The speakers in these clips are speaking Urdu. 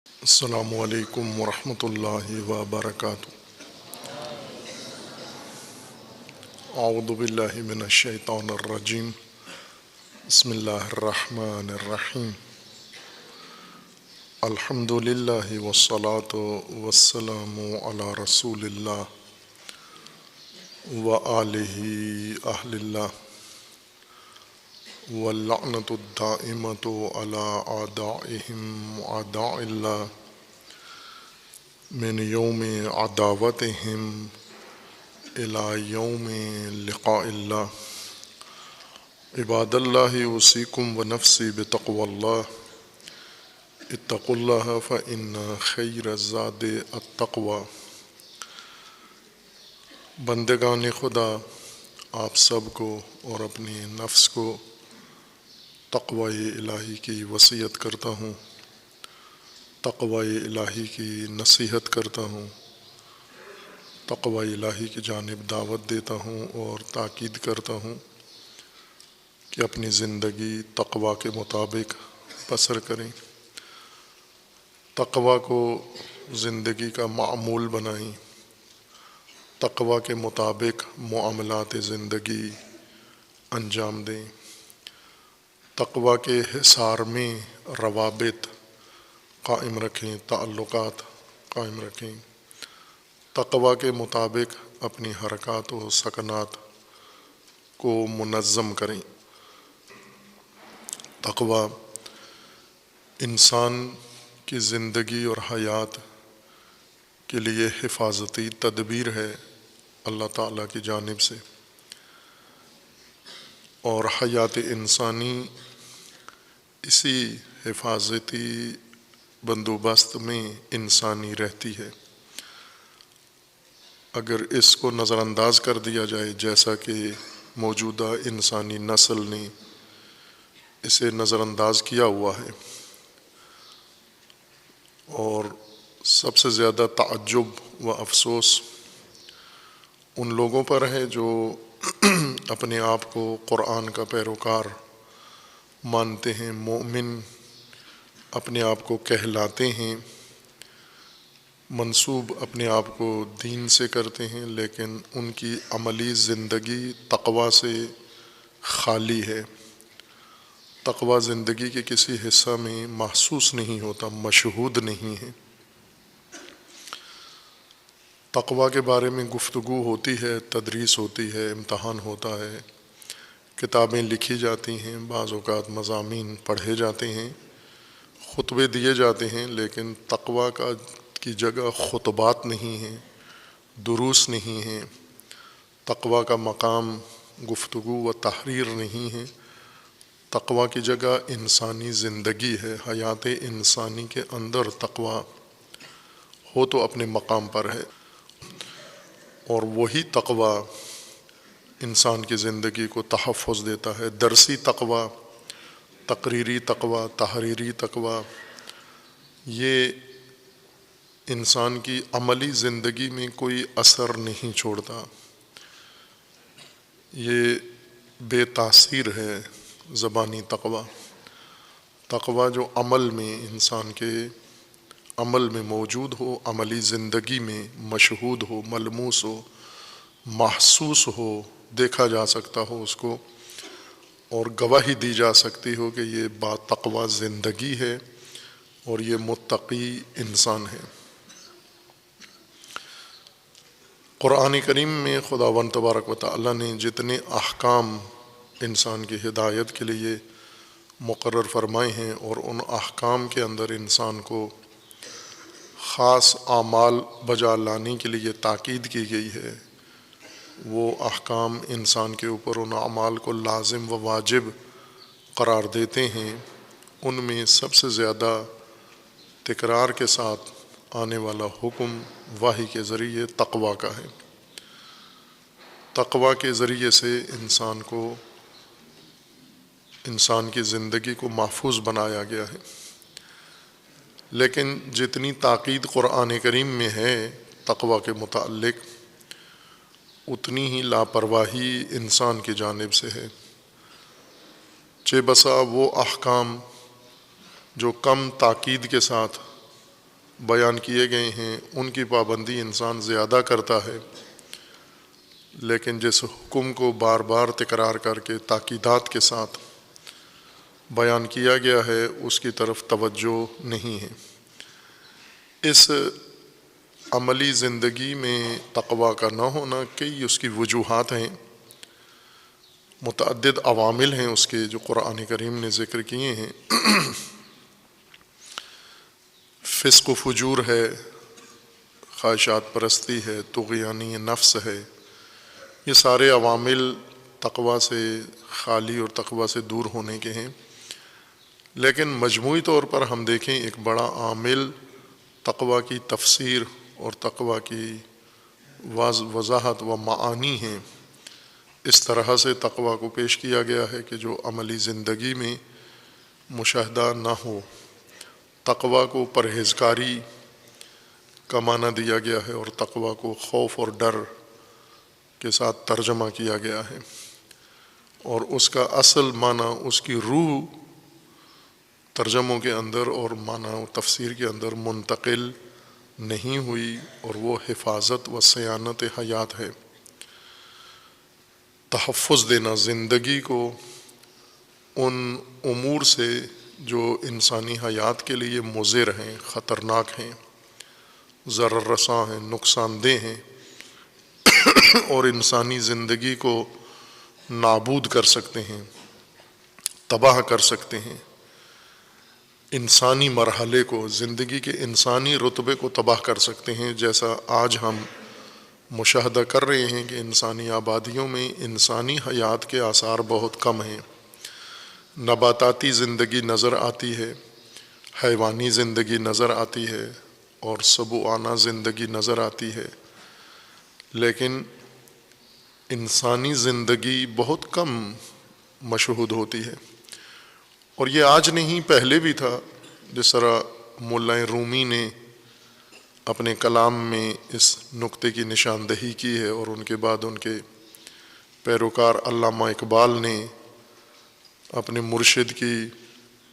السلام علیکم ورحمۃ اللہ وبرکاتہ۔ اعوذ باللہ من الشیطان الرجیم، بسم اللہ الرحمن الرحیم۔ الحمد للہ والصلاة والسلام علی رسول اللہ وآلہ اہل اللہ، واللعنۃ الدائمۃ علی اعدائہم اعداء اللہ من یوم عداوتہم الی یوم لقاء اللہ۔ عباد اللہ اوصیکم ونفسی بتقوی اللہ، اتقوا اللہ فإن خیر الزاد التقوی۔ بندگان خدا، آپ سب کو اور اپنے نفس کو تقوی الہی کی وصیت کرتا ہوں، تقوی الہی کی نصیحت کرتا ہوں، تقوی الہی کی جانب دعوت دیتا ہوں اور تاکید کرتا ہوں کہ اپنی زندگی تقوی کے مطابق بسر کریں، تقوی کو زندگی کا معمول بنائیں، تقوی کے مطابق معاملات زندگی انجام دیں، تقوی کے حصار میں روابط قائم رکھیں، تعلقات قائم رکھیں، تقوی کے مطابق اپنی حرکات و سکنات کو منظم کریں۔ تقوی انسان کی زندگی اور حیات کے لیے حفاظتی تدبیر ہے اللہ تعالیٰ کی جانب سے، اور حیات انسانی اسی حفاظتی بندوبست میں انسانی رہتی ہے۔ اگر اس کو نظر انداز کر دیا جائے، جیسا کہ موجودہ انسانی نسل نے اسے نظر انداز کیا ہوا ہے، اور سب سے زیادہ تعجب و افسوس ان لوگوں پر ہے جو اپنے آپ کو قرآن کا پیروکار مانتے ہیں، مومن اپنے آپ کو کہلاتے ہیں، منسوب اپنے آپ کو دین سے کرتے ہیں، لیکن ان کی عملی زندگی تقوی سے خالی ہے، تقوی زندگی کے کسی حصہ میں محسوس نہیں ہوتا، مشہود نہیں ہے۔ تقوی کے بارے میں گفتگو ہوتی ہے، تدریس ہوتی ہے، امتحان ہوتا ہے، کتابیں لکھی جاتی ہیں، بعض اوقات مضامین پڑھے جاتے ہیں، خطبے دیے جاتے ہیں، لیکن تقوی کی جگہ خطبات نہیں ہیں، دروس نہیں ہیں، تقوی کا مقام گفتگو و تحریر نہیں ہے، تقوی کی جگہ انسانی زندگی ہے، حیات انسانی کے اندر تقوی ہو تو اپنے مقام پر ہے، اور وہی تقوی انسان کی زندگی کو تحفظ دیتا ہے۔ درسی تقوی، تقریری تقوی، تحریری تقوی، یہ انسان کی عملی زندگی میں کوئی اثر نہیں چھوڑتا، یہ بے تاثیر ہے۔ زبانی تقوی، تقوی جو عمل میں انسان کے عمل میں موجود ہو، عملی زندگی میں مشہود ہو، ملموس ہو، محسوس ہو، دیکھا جا سکتا ہو اس کو، اور گواہی دی جا سکتی ہو کہ یہ با تقوی زندگی ہے اور یہ متقی انسان ہے۔ قرآن کریم میں خداوند تبارک و تعالیٰ نے جتنے احکام انسان کی ہدایت کے لیے مقرر فرمائے ہیں، اور ان احکام کے اندر انسان کو خاص اعمال بجا لانے کے لیے تاکید کی گئی ہے، وہ احکام انسان کے اوپر ان اعمال کو لازم و واجب قرار دیتے ہیں۔ ان میں سب سے زیادہ تکرار کے ساتھ آنے والا حکم وحی کے ذریعے تقوی کا ہے۔ تقوی کے ذریعے سے انسان کی زندگی کو محفوظ بنایا گیا ہے، لیکن جتنی تاکید قرآن کریم میں ہے تقوی کے متعلق، اتنی ہی لاپرواہی انسان کی جانب سے ہے۔ چہ بسا وہ احکام جو کم تاکید کے ساتھ بیان کیے گئے ہیں ان کی پابندی انسان زیادہ کرتا ہے، لیکن جس حکم کو بار بار تکرار کر کے تاکیدات کے ساتھ بیان کیا گیا ہے اس کی طرف توجہ نہیں ہے۔ اس عملی زندگی میں تقویٰ کا نہ ہونا کئی اس کی وجوہات ہیں، متعدد عوامل ہیں اس کے جو قرآن کریم نے ذکر کیے ہیں۔ فسق و فجور ہے، خواہشات پرستی ہے، طغیانی نفس ہے، یہ سارے عوامل تقویٰ سے خالی اور تقویٰ سے دور ہونے کے ہیں۔ لیکن مجموعی طور پر ہم دیکھیں ایک بڑا عامل تقویٰ کی تفسیر اور تقویٰ کی وضاحت و معانی ہیں۔ اس طرح سے تقویٰ کو پیش کیا گیا ہے کہ جو عملی زندگی میں مشاہدہ نہ ہو۔ تقویٰ کو پرہیزکاری کا معنی دیا گیا ہے اور تقویٰ کو خوف اور ڈر کے ساتھ ترجمہ کیا گیا ہے، اور اس کا اصل معنی اس کی روح ترجموں کے اندر اور معنی و تفسیر کے اندر منتقل نہیں ہوئی، اور وہ حفاظت و صیانت حیات ہے، تحفظ دینا زندگی کو ان امور سے جو انسانی حیات کے لیے مضر ہیں، خطرناک ہیں، ضرر رساں ہیں، نقصان دہ ہیں، اور انسانی زندگی کو نابود کر سکتے ہیں، تباہ کر سکتے ہیں، انسانی مرحلے کو، زندگی کے انسانی رتبے کو تباہ کر سکتے ہیں، جیسا آج ہم مشاہدہ کر رہے ہیں کہ انسانی آبادیوں میں انسانی حیات کے آثار بہت کم ہیں۔ نباتاتی زندگی نظر آتی ہے، حیوانی زندگی نظر آتی ہے، اور سبوعانہ زندگی نظر آتی ہے، لیکن انسانی زندگی بہت کم مشہود ہوتی ہے۔ اور یہ آج نہیں، پہلے بھی تھا، جس طرح مولا رومی نے اپنے کلام میں اس نقطے کی نشاندہی کی ہے، اور ان کے بعد ان کے پیروکار علامہ اقبال نے اپنے مرشد کی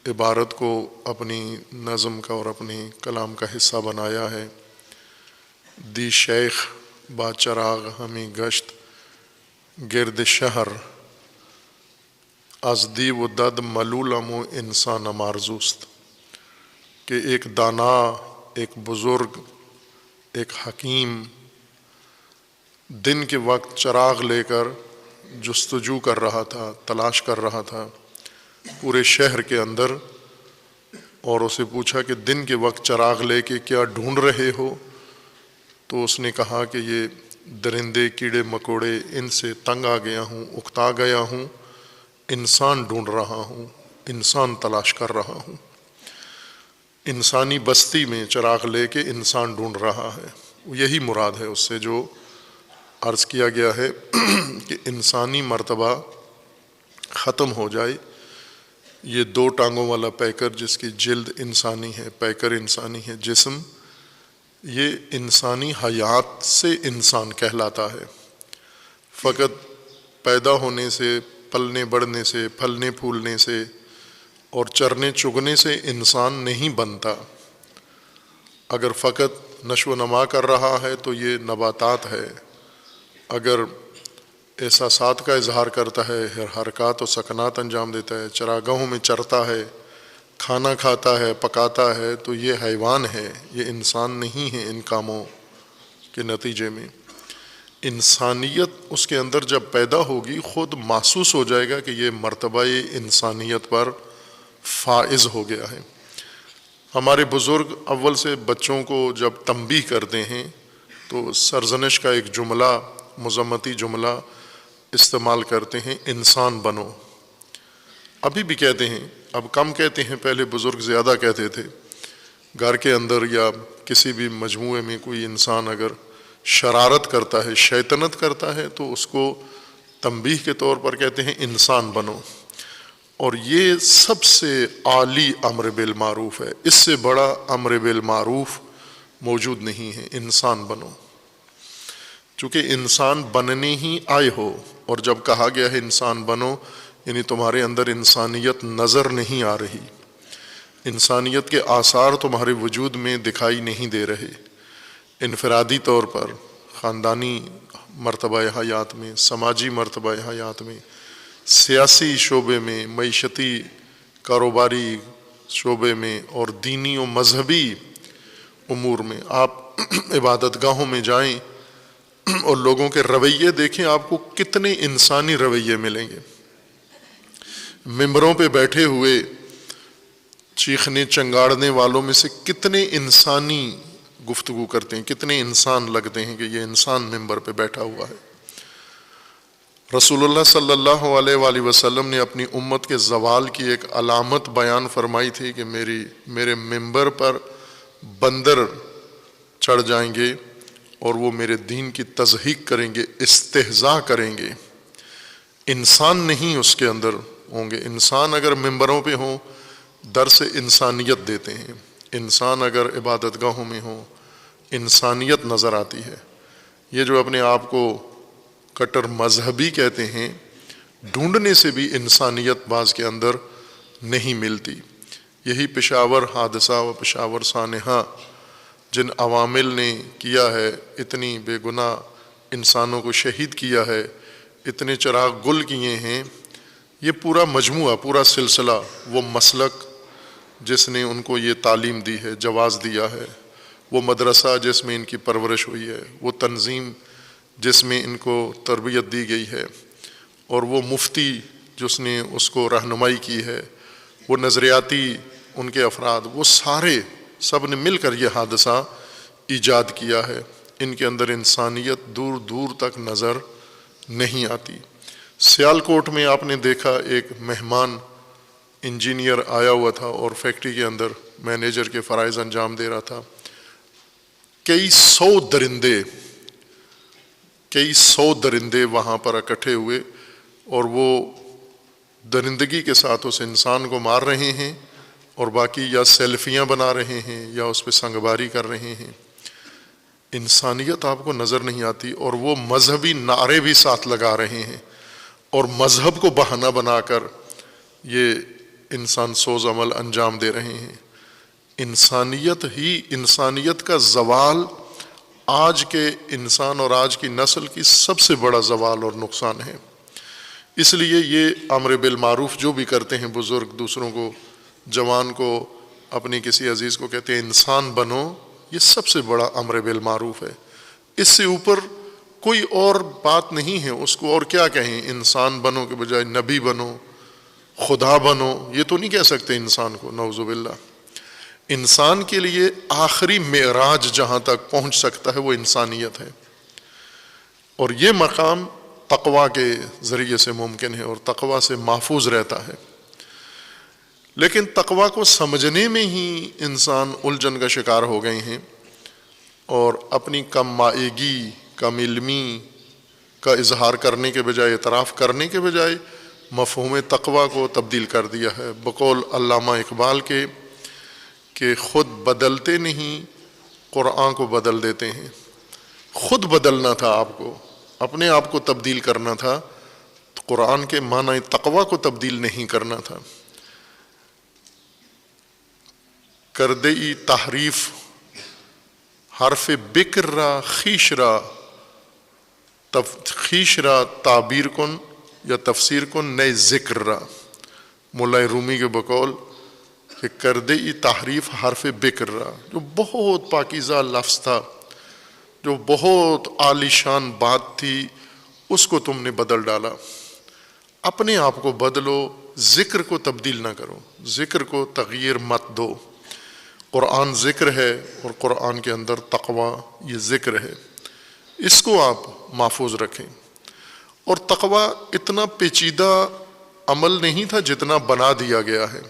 عبارت کو اپنی نظم کا اور اپنی کلام کا حصہ بنایا ہے۔ دی شیخ با چراغ ہمیں گشت گرد شہر، از دی و دد ملولم و انسان مارزوست، کہ ایک دانا، ایک بزرگ، ایک حکیم دن کے وقت چراغ لے کر جستجو کر رہا تھا، تلاش کر رہا تھا پورے شہر کے اندر، اور اسے پوچھا کہ دن کے وقت چراغ لے کے کیا ڈھونڈ رہے ہو؟ تو اس نے کہا کہ یہ درندے، کیڑے مکوڑے، ان سے تنگ آ گیا ہوں، اکتا گیا ہوں، انسان ڈھونڈ رہا ہوں، انسان تلاش کر رہا ہوں۔ انسانی بستی میں چراغ لے کے انسان ڈھونڈ رہا ہے، یہی مراد ہے اس سے جو عرض کیا گیا ہے کہ انسانی مرتبہ ختم ہو جائے۔ یہ دو ٹانگوں والا پیکر جس کی جلد انسانی ہے، پیکر انسانی ہے، جسم، یہ انسانی حیات سے انسان کہلاتا ہے۔ فقط پیدا ہونے سے، پلنے بڑھنے سے، پھلنے پھولنے سے اور چرنے چگنے سے انسان نہیں بنتا۔ اگر فقط نشو و نما کر رہا ہے تو یہ نباتات ہے، اگر احساسات کا اظہار کرتا ہے، حرکات و سکنات انجام دیتا ہے، چراگاہوں میں چرتا ہے، کھانا کھاتا ہے، پکاتا ہے، تو یہ حیوان ہے، یہ انسان نہیں ہے۔ ان کاموں کے نتیجے میں انسانیت اس کے اندر جب پیدا ہوگی، خود محسوس ہو جائے گا کہ یہ مرتبہ انسانیت پر فائز ہو گیا ہے۔ ہمارے بزرگ اول سے بچوں کو جب تنبیہ کرتے ہیں تو سرزنش کا ایک جملہ، مذمتی جملہ استعمال کرتے ہیں، انسان بنو۔ ابھی بھی کہتے ہیں، اب کم کہتے ہیں، پہلے بزرگ زیادہ کہتے تھے۔ گھر کے اندر یا کسی بھی مجموعے میں کوئی انسان اگر شرارت کرتا ہے، شیطنت کرتا ہے، تو اس کو تنبیہ کے طور پر کہتے ہیں انسان بنو۔ اور یہ سب سے عالی امر بالمعروف ہے، اس سے بڑا امر بالمعروف موجود نہیں ہے، انسان بنو۔ چونکہ انسان بننے ہی آئے ہو، اور جب کہا گیا ہے انسان بنو، یعنی تمہارے اندر انسانیت نظر نہیں آ رہی، انسانیت کے آثار تمہارے وجود میں دکھائی نہیں دے رہے، انفرادی طور پر، خاندانی مرتبہ حیات میں، سماجی مرتبہ حیات میں، سیاسی شعبے میں، معیشتی کاروباری شعبے میں، اور دینی و مذہبی امور میں۔ آپ عبادت گاہوں میں جائیں اور لوگوں کے رویے دیکھیں، آپ کو کتنے انسانی رویے ملیں گے۔ ممبروں پہ بیٹھے ہوئے چیخنے چنگاڑنے والوں میں سے کتنے انسانی گفتگو کرتے ہیں، کتنے انسان لگتے ہیں کہ یہ انسان ممبر پہ بیٹھا ہوا ہے۔ رسول اللہ صلی اللہ علیہ وآلہ وسلم نے اپنی امت کے زوال کی ایک علامت بیان فرمائی تھی کہ میرے ممبر پر بندر چڑھ جائیں گے اور وہ میرے دین کی تضحیق کریں گے، استہزاء کریں گے۔ انسان نہیں اس کے اندر ہوں گے۔ انسان اگر ممبروں پہ ہوں درس انسانیت دیتے ہیں، انسان اگر عبادت گاہوں میں ہوں انسانیت نظر آتی ہے۔ یہ جو اپنے آپ کو کٹر مذہبی کہتے ہیں، ڈھونڈنے سے بھی انسانیت بعض کے اندر نہیں ملتی۔ یہی پشاور حادثہ و پشاور سانحہ جن عوامل نے کیا ہے، اتنی بے گناہ انسانوں کو شہید کیا ہے، اتنے چراغ گل کیے ہیں، یہ پورا مجموعہ، پورا سلسلہ، وہ مسلک جس نے ان کو یہ تعلیم دی ہے، جواز دیا ہے، وہ مدرسہ جس میں ان کی پرورش ہوئی ہے، وہ تنظیم جس میں ان کو تربیت دی گئی ہے، اور وہ مفتی جس نے اس کو رہنمائی کی ہے، وہ نظریاتی ان کے افراد، وہ سارے سب نے مل کر یہ حادثہ ایجاد کیا ہے۔ ان کے اندر انسانیت دور دور تک نظر نہیں آتی۔ سیالکوٹ میں آپ نے دیکھا ایک مہمان انجینئر آیا ہوا تھا اور فیکٹری کے اندر مینیجر کے فرائض انجام دے رہا تھا۔ کئی سو درندے وہاں پر اکٹھے ہوئے اور وہ درندگی کے ساتھ اس انسان کو مار رہے ہیں اور باقی یا سیلفیاں بنا رہے ہیں یا اس پہ سنگباری کر رہے ہیں۔ انسانیت آپ کو نظر نہیں آتی، اور وہ مذہبی نعرے بھی ساتھ لگا رہے ہیں اور مذہب کو بہانہ بنا کر یہ انسان سوز عمل انجام دے رہے ہیں۔ انسانیت کا زوال آج کے انسان اور آج کی نسل کی سب سے بڑا زوال اور نقصان ہے۔ اس لیے یہ امر بالمعروف جو بھی کرتے ہیں بزرگ، دوسروں کو، جوان کو، اپنی کسی عزیز کو کہتے ہیں انسان بنو، یہ سب سے بڑا امر بالمعروف ہے۔ اس سے اوپر کوئی اور بات نہیں ہے۔ اس کو اور کیا کہیں؟ انسان بنو کے بجائے نبی بنو، خدا بنو، یہ تو نہیں کہہ سکتے انسان کو، نعوذ باللہ۔ انسان کے لیے آخری معراج جہاں تک پہنچ سکتا ہے وہ انسانیت ہے، اور یہ مقام تقویٰ کے ذریعے سے ممکن ہے اور تقویٰ سے محفوظ رہتا ہے۔ لیکن تقویٰ کو سمجھنے میں ہی انسان الجھن کا شکار ہو گئے ہیں، اور اپنی کم مائگی، کم علمی کا اظہار کرنے کے بجائے، اعتراف کرنے کے بجائے مفہوم تقویٰ کو تبدیل کر دیا ہے۔ بقول علامہ اقبال کے کہ خود بدلتے نہیں، قرآن کو بدل دیتے ہیں۔ خود بدلنا تھا آپ کو، اپنے آپ کو تبدیل کرنا تھا، تو قرآن کے معنی تقویٰ کو تبدیل نہیں کرنا تھا۔ کردئی تحریف حرف بکر را خیش را تعبیر کن یا تفسیر کن نئے ذکر را۔ مولا رومی کے بقول کہ کردئی تحریف حرف بکر را، جو بہت پاکیزہ لفظ تھا، جو بہت عالی شان بات تھی، اس کو تم نے بدل ڈالا۔ اپنے آپ کو بدلو، ذکر کو تبدیل نہ کرو، ذکر کو تغییر مت دو۔ قرآن ذکر ہے اور قرآن کے اندر تقویٰ یہ ذکر ہے، اس کو آپ محفوظ رکھیں۔ اور تقویٰ اتنا پیچیدہ عمل نہیں تھا جتنا بنا دیا گیا ہے۔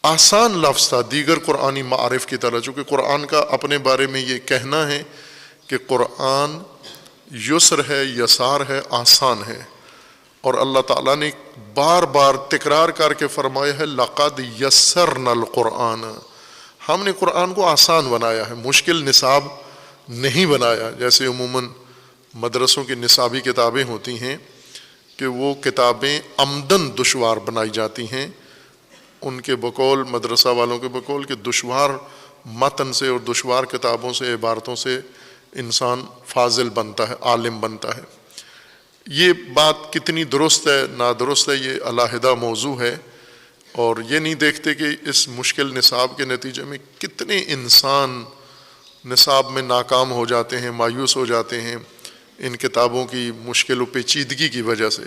آسان لفظ تھا دیگر قرآنی معارف کی طرح، چونکہ قرآن کا اپنے بارے میں یہ کہنا ہے کہ قرآن یسر ہے، یسار ہے، آسان ہے، اور اللہ تعالیٰ نے بار بار تکرار کر کے فرمایا ہے لقد یسرنا القرآن، ہم نے قرآن کو آسان بنایا ہے، مشکل نصاب نہیں بنایا۔ جیسے عموماً مدرسوں کی نصابی کتابیں ہوتی ہیں کہ وہ کتابیں عمدن دشوار بنائی جاتی ہیں ان کے بقول، مدرسہ والوں کے بقول، کہ دشوار متن سے اور دشوار کتابوں سے، عبارتوں سے انسان فاضل بنتا ہے، عالم بنتا ہے۔ یہ بات کتنی درست ہے نادرست ہے یہ علیحدہ موضوع ہے، اور یہ نہیں دیکھتے کہ اس مشکل نصاب کے نتیجے میں کتنے انسان نصاب میں ناکام ہو جاتے ہیں، مایوس ہو جاتے ہیں ان کتابوں کی مشکل و پیچیدگی کی وجہ سے۔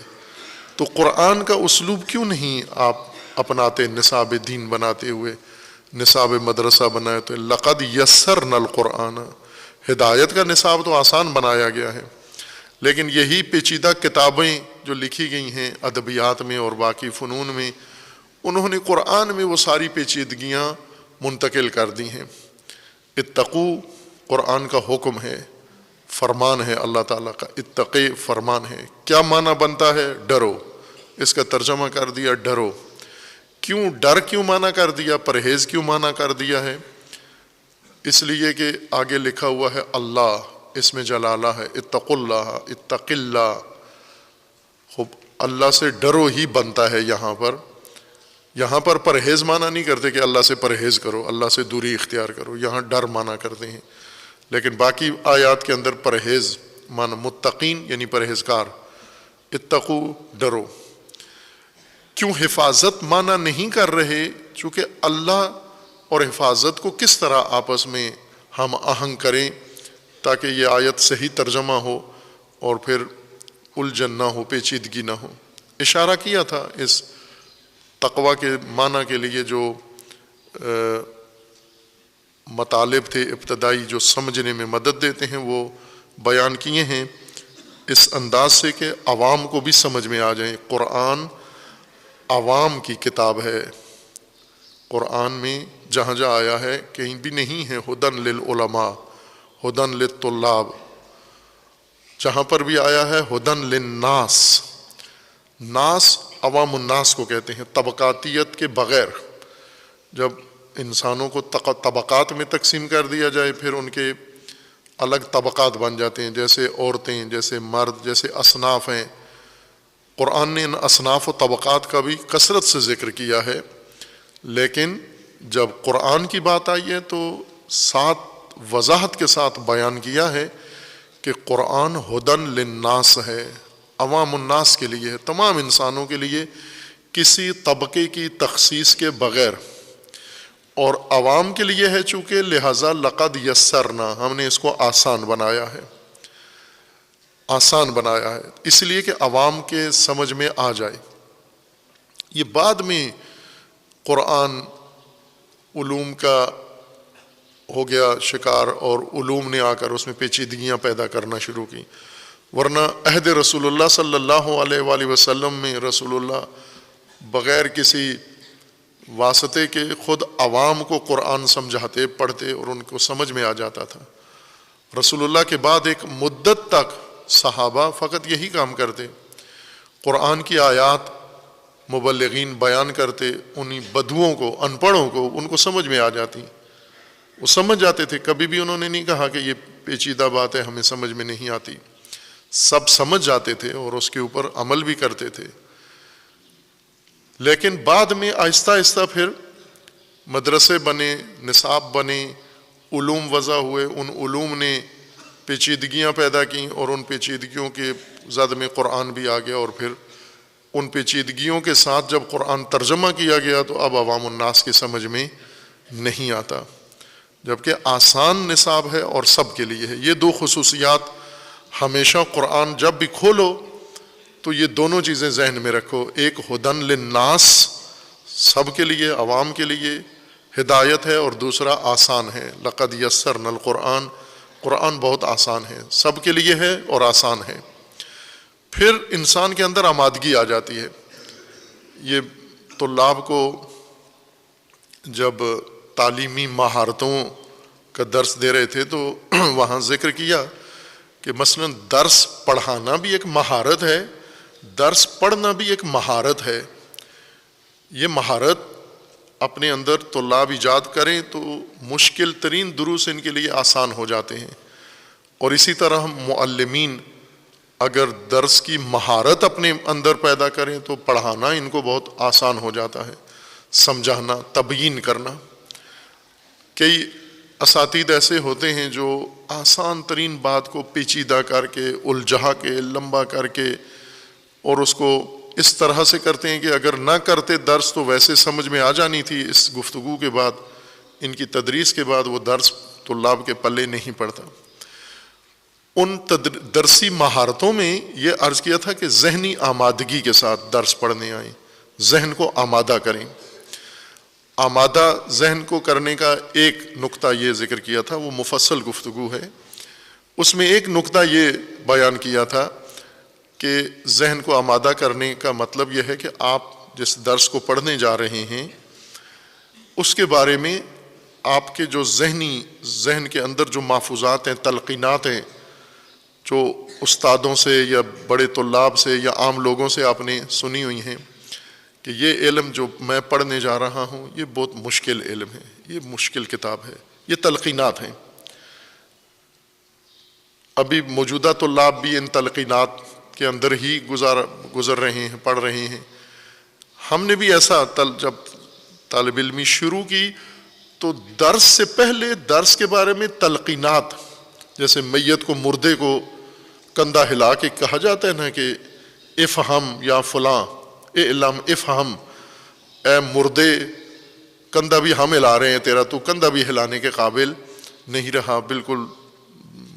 تو قرآن کا اسلوب کیوں نہیں آپ اپناتے نصاب دین بناتے ہوئے، نصاب مدرسہ بنائے؟ تو لقد یسرنا القرآن، ہدایت کا نصاب تو آسان بنایا گیا ہے، لیکن یہی پیچیدہ کتابیں جو لکھی گئی ہیں ادبیات میں اور باقی فنون میں، انہوں نے قرآن میں وہ ساری پیچیدگیاں منتقل کر دی ہیں۔ اتقو قرآن کا حکم ہے، فرمان ہے اللہ تعالیٰ کا، اتقی فرمان ہے۔ کیا معنی بنتا ہے؟ ڈرو۔ اس کا ترجمہ کر دیا ڈرو۔ کیوں ڈر کیوں معنی کر دیا، پرہیز کیوں معنی کر دیا ہے؟ اس لیے کہ آگے لکھا ہوا ہے اللہ، اس میں جلالہ ہے، اتق اللہ، اتق اللہ، خوب اللہ سے ڈرو ہی بنتا ہے۔ یہاں پر پرہیز معنی نہیں کرتے کہ اللہ سے پرہیز کرو، اللہ سے دوری اختیار کرو، یہاں ڈر معنی کرتے ہیں، لیکن باقی آیات کے اندر پرہیز معنی متقین یعنی پرہیزگار۔ اتقو ڈرو۔ کیوں حفاظت معنی نہیں کر رہے؟ چونکہ اللہ اور حفاظت کو کس طرح آپس میں ہم آہنگ کریں تاکہ یہ آیت صحیح ترجمہ ہو اور پھر الجھن نہ ہو، پیچیدگی نہ ہو۔ اشارہ کیا تھا اس تقوی کے معنی کے لیے جو مطالب تھے ابتدائی جو سمجھنے میں مدد دیتے ہیں، وہ بیان کیے ہیں اس انداز سے کہ عوام کو بھی سمجھ میں آ جائیں۔ قرآن عوام کی کتاب ہے۔ قرآن میں جہاں جہاں آیا ہے، کہیں بھی نہیں ہے ہدن للعلماء، ہدن للطلاب، جہاں پر بھی آیا ہے ہدن للناس۔ ناس عوام الناس کو کہتے ہیں، طبقاتیت کے بغیر۔ جب انسانوں کو طبقات میں تقسیم کر دیا جائے، پھر ان کے الگ طبقات بن جاتے ہیں، جیسے عورتیں، جیسے مرد، جیسے اصناف ہیں۔ قرآن نے ان اصناف و طبقات کا بھی کثرت سے ذکر کیا ہے، لیکن جب قرآن کی بات آئی ہے تو ساتھ وضاحت کے ساتھ بیان کیا ہے کہ قرآن ہدن للناس ہے، عوام الناس کے لیے ہے، تمام انسانوں کے لیے، کسی طبقے کی تخصیص کے بغیر، اور عوام کے لیے ہے چونکہ لہٰذا لقد یسرنا، ہم نے اس کو آسان بنایا ہے، آسان بنایا ہے اس لیے کہ عوام کے سمجھ میں آ جائے۔ یہ بعد میں قرآن علوم کا ہو گیا شکار، اور علوم نے آ کر اس میں پیچیدگیاں پیدا کرنا شروع کی، ورنہ عہد رسول اللہ صلی اللہ علیہ وآلہ وسلم میں رسول اللہ بغیر کسی واسطے کے خود عوام کو قرآن سمجھاتے، پڑھتے، اور ان کو سمجھ میں آ جاتا تھا۔ رسول اللہ کے بعد ایک مدت تک صحابہ فقط یہی کام کرتے، قرآن کی آیات مبلغین بیان کرتے، انہی بدوؤں کو، ان پڑھوں کو، ان کو سمجھ میں آ جاتی، وہ سمجھ جاتے تھے۔ کبھی بھی انہوں نے نہیں کہا کہ یہ پیچیدہ بات ہے ہمیں سمجھ میں نہیں آتی، سب سمجھ جاتے تھے اور اس کے اوپر عمل بھی کرتے تھے۔ لیکن بعد میں آہستہ آہستہ پھر مدرسے بنے، نصاب بنے، علوم وضع ہوئے، ان علوم نے پیچیدگیاں پیدا کیں، اور ان پیچیدگیوں کے زد میں قرآن بھی آ گیا، اور پھر ان پیچیدگیوں کے ساتھ جب قرآن ترجمہ کیا گیا تو اب عوام الناس کی سمجھ میں نہیں آتا، جبکہ آسان نصاب ہے اور سب کے لیے ہے۔ یہ دو خصوصیات ہمیشہ قرآن جب بھی کھولو تو یہ دونوں چیزیں ذہن میں رکھو، ایک ہدن للناس، سب کے لیے، عوام کے لیے ہدایت ہے، اور دوسرا آسان ہے، لقد یسرنا القرآن، قرآن بہت آسان ہے، سب کے لیے ہے اور آسان ہے۔ پھر انسان کے اندر آمادگی آ جاتی ہے۔ یہ طلاب کو جب تعلیمی مہارتوں کا درس دے رہے تھے تو وہاں ذکر کیا کہ مثلا درس پڑھانا بھی ایک مہارت ہے، درس پڑھنا بھی ایک مہارت ہے۔ یہ مہارت اپنے اندر طلاب ایجاد کریں تو مشکل ترین دروس ان کے لیے آسان ہو جاتے ہیں، اور اسی طرح معلمین اگر درس کی مہارت اپنے اندر پیدا کریں تو پڑھانا ان کو بہت آسان ہو جاتا ہے۔ سمجھانا، تبیین کرنا۔ کئی اساتید ایسے ہوتے ہیں جو آسان ترین بات کو پیچیدہ کر کے، الجھا کے، لمبا کر کے، اور اس کو اس طرح سے کرتے ہیں کہ اگر نہ کرتے درس تو ویسے سمجھ میں آ جانی تھی، اس گفتگو کے بعد، ان کی تدریس کے بعد وہ درس طلاب کے پلے نہیں پڑتا۔ ان درسی مہارتوں میں یہ عرض کیا تھا کہ ذہنی آمادگی کے ساتھ درس پڑھنے آئیں، ذہن کو آمادہ کریں۔ آمادہ ذہن کو کرنے کا ایک نقطہ یہ ذکر کیا تھا، وہ مفصل گفتگو ہے، اس میں ایک نقطہ یہ بیان کیا تھا کہ ذہن کو آمادہ کرنے کا مطلب یہ ہے کہ آپ جس درس کو پڑھنے جا رہے ہیں اس کے بارے میں آپ کے جو ذہن کے اندر جو محفوظات ہیں، تلقینات ہیں، جو استادوں سے یا بڑے طلاب سے یا عام لوگوں سے آپ نے سنی ہوئی ہیں کہ یہ علم جو میں پڑھنے جا رہا ہوں یہ بہت مشکل علم ہے، یہ مشکل کتاب ہے، یہ تلقینات ہیں۔ ابھی موجودہ طلاب بھی ان تلقینات کے اندر ہی گزر رہے ہیں، پڑھ رہے ہیں۔ ہم نے بھی ایسا جب طالب علمی شروع کی تو درس سے پہلے درس کے بارے میں تلقینات، جیسے میت کو، مردے کو کندھا ہلا کے کہا جاتا ہے نا کہ افہم یا فلاں، اعلم افہم، اے مردے کندھا بھی ہم ہلا رہے ہیں تیرا، تو کندھا بھی ہلانے کے قابل نہیں رہا، بالکل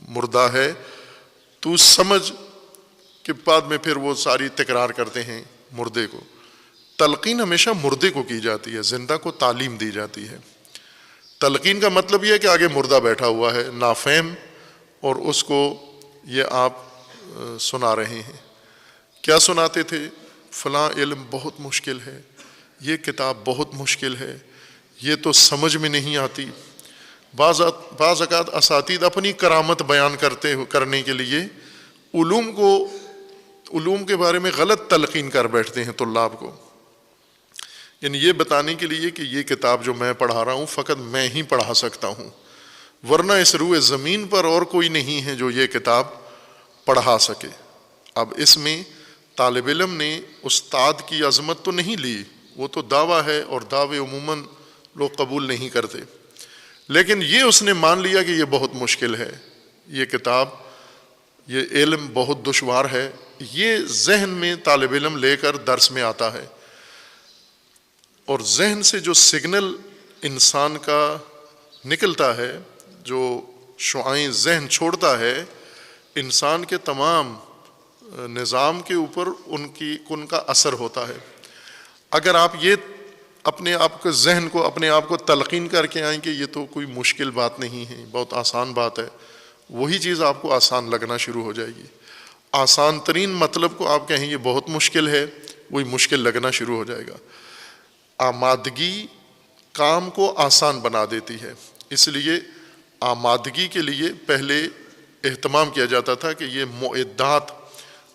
مردہ ہے، تو سمجھ کہ بعد میں پھر وہ ساری تکرار کرتے ہیں مردے کو۔ تلقین ہمیشہ مردے کو کی جاتی ہے، زندہ کو تعلیم دی جاتی ہے۔ تلقین کا مطلب یہ ہے کہ آگے مردہ بیٹھا ہوا ہے، نافہم، اور اس کو یہ آپ سنا رہے ہیں۔ کیا سناتے تھے؟ فلاں علم بہت مشکل ہے، یہ کتاب بہت مشکل ہے، یہ تو سمجھ میں نہیں آتی۔ بعض اوقات اساتید اپنی کرامت بیان کرنے کے لیے علوم کے بارے میں غلط تلقین کر بیٹھتے ہیں طلاب کو، یعنی یہ بتانے کے لیے کہ یہ کتاب جو میں پڑھا رہا ہوں فقط میں ہی پڑھا سکتا ہوں، ورنہ اس روئے زمین پر اور کوئی نہیں ہے جو یہ کتاب پڑھا سکے۔ اب اس میں طالب علم نے استاد کی عظمت تو نہیں لی، وہ تو دعویٰ ہے، اور دعوے عموماً لوگ قبول نہیں کرتے، لیکن یہ اس نے مان لیا کہ یہ بہت مشکل ہے، یہ کتاب، یہ علم بہت دشوار ہے، یہ ذہن میں طالب علم لے کر درس میں آتا ہے۔ اور ذہن سے جو سگنل انسان کا نکلتا ہے، جو شعاعیں ذہن چھوڑتا ہے، انسان کے تمام نظام کے اوپر ان کا اثر ہوتا ہے۔ اگر آپ یہ اپنے آپ کے ذہن کو، اپنے آپ کو تلقین کر کے آئیں کہ یہ تو کوئی مشکل بات نہیں ہے، بہت آسان بات ہے، وہی چیز آپ کو آسان لگنا شروع ہو جائے گی۔ آسان ترین مطلب کو آپ کہیں یہ بہت مشکل ہے، وہی مشکل لگنا شروع ہو جائے گا۔ آمادگی کام کو آسان بنا دیتی ہے، اس لیے آمادگی کے لیے پہلے اہتمام کیا جاتا تھا کہ یہ معدات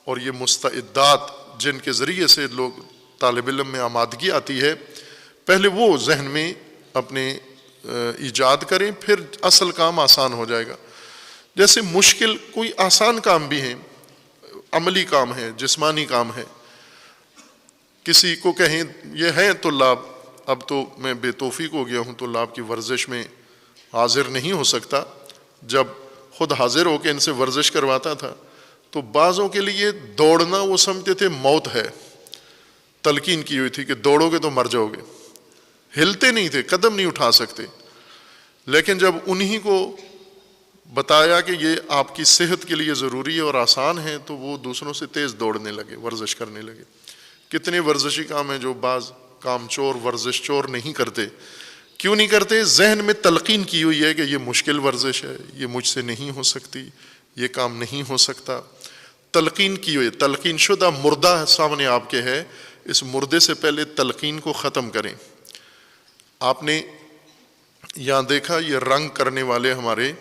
اور یہ مستعدات جن کے ذریعے سے لوگ طالب علم میں آمادگی آتی ہے، پہلے وہ ذہن میں اپنے ایجاد کریں، پھر اصل کام آسان ہو جائے گا۔ جیسے مشکل کوئی آسان کام بھی ہیں، عملی کام ہے، جسمانی کام ہے، کسی کو کہیں یہ ہے طلاب، اب تو میں بے توفیق ہو گیا ہوں، طلاب کی ورزش میں حاضر نہیں ہو سکتا، جب خود حاضر ہو کے ان سے ورزش کرواتا تھا تو بعضوں کے لیے دوڑنا وہ سمجھتے تھے موت ہے، تلقین کی ہوئی تھی کہ دوڑو گے تو مر جاؤ گے، ہلتے نہیں تھے، قدم نہیں اٹھا سکتے، لیکن جب انہی کو بتایا کہ یہ آپ کی صحت کے لیے ضروری ہے اور آسان ہے تو وہ دوسروں سے تیز دوڑنے لگے، ورزش کرنے لگے۔ کتنے ورزشی کام ہیں جو بعض کام چور، ورزش چور نہیں کرتے، کیوں نہیں کرتے؟ ذہن میں تلقین کی ہوئی ہے کہ یہ مشکل ورزش ہے، یہ مجھ سے نہیں ہو سکتی، یہ کام نہیں ہو سکتا، تلقین کی ہوئی، تلقین شدہ مردہ سامنے آپ کے ہے، اس مردے سے پہلے تلقین کو ختم کریں۔ آپ نے یہاں دیکھا یہ رنگ کرنے والے ہمارے،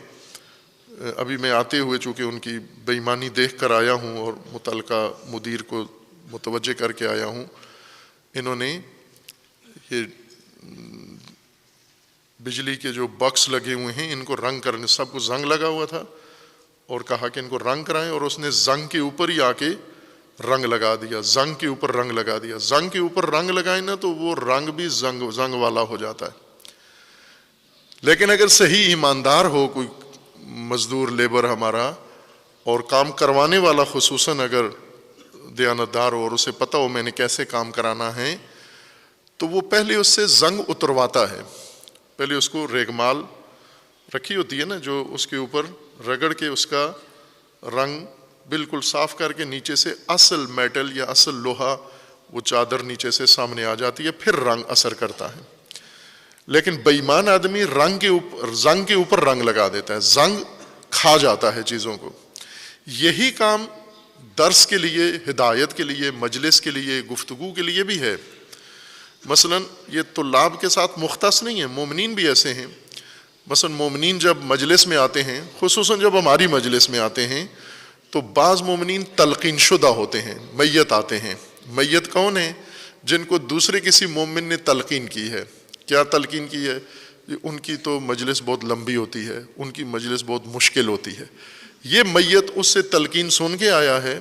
ابھی میں آتے ہوئے چونکہ ان کی بے ایمانی دیکھ کر آیا ہوں اور متعلقہ مدیر کو متوجہ کر کے آیا ہوں، انہوں نے یہ بجلی کے جو باکس لگے ہوئے ہیں ان کو رنگ کرنے، سب کو زنگ لگا ہوا تھا اور کہا کہ ان کو رنگ کرائیں، اور اس نے زنگ کے اوپر ہی آ کے رنگ لگا دیا، زنگ کے اوپر رنگ لگا دیا. زنگ کے اوپر رنگ لگائیں نا تو وہ رنگ بھی زنگ والا ہو جاتا ہے. لیکن اگر صحیح ایماندار ہو کوئی مزدور لیبر ہمارا، اور کام کروانے والا خصوصاً اگر دیانتدار ہو اور اسے پتہ ہو میں نے کیسے کام کرانا ہے، تو وہ پہلے اس سے زنگ اترواتا ہے. پہلے اس کو ریگمال رکھی ہوتی ہے نا، جو اس کے اوپر رگڑ کے اس کا رنگ بالکل صاف کر کے نیچے سے اصل میٹل یا اصل لوہا وہ چادر نیچے سے سامنے آ جاتی ہے، پھر رنگ اثر کرتا ہے. لیکن بے ایمان آدمی زنگ کے اوپر رنگ لگا دیتا ہے، زنگ کھا جاتا ہے چیزوں کو. یہی کام درس کے لیے، ہدایت کے لیے، مجلس کے لیے، گفتگو کے لیے بھی ہے. مثلا یہ طلاب کے ساتھ مختص نہیں ہے، مومنین بھی ایسے ہیں. مثلا مومنین جب مجلس میں آتے ہیں، خصوصاً جب ہماری مجلس میں آتے ہیں، تو بعض مومنین تلقین شدہ ہوتے ہیں، میت آتے ہیں. میت کون ہیں؟ جن کو دوسرے کسی مومن نے تلقین کی ہے. کیا تلقین کی ہے؟ ان کی تو مجلس بہت لمبی ہوتی ہے، ان کی مجلس بہت مشکل ہوتی ہے. یہ میت اس سے تلقین سن کے آیا ہے،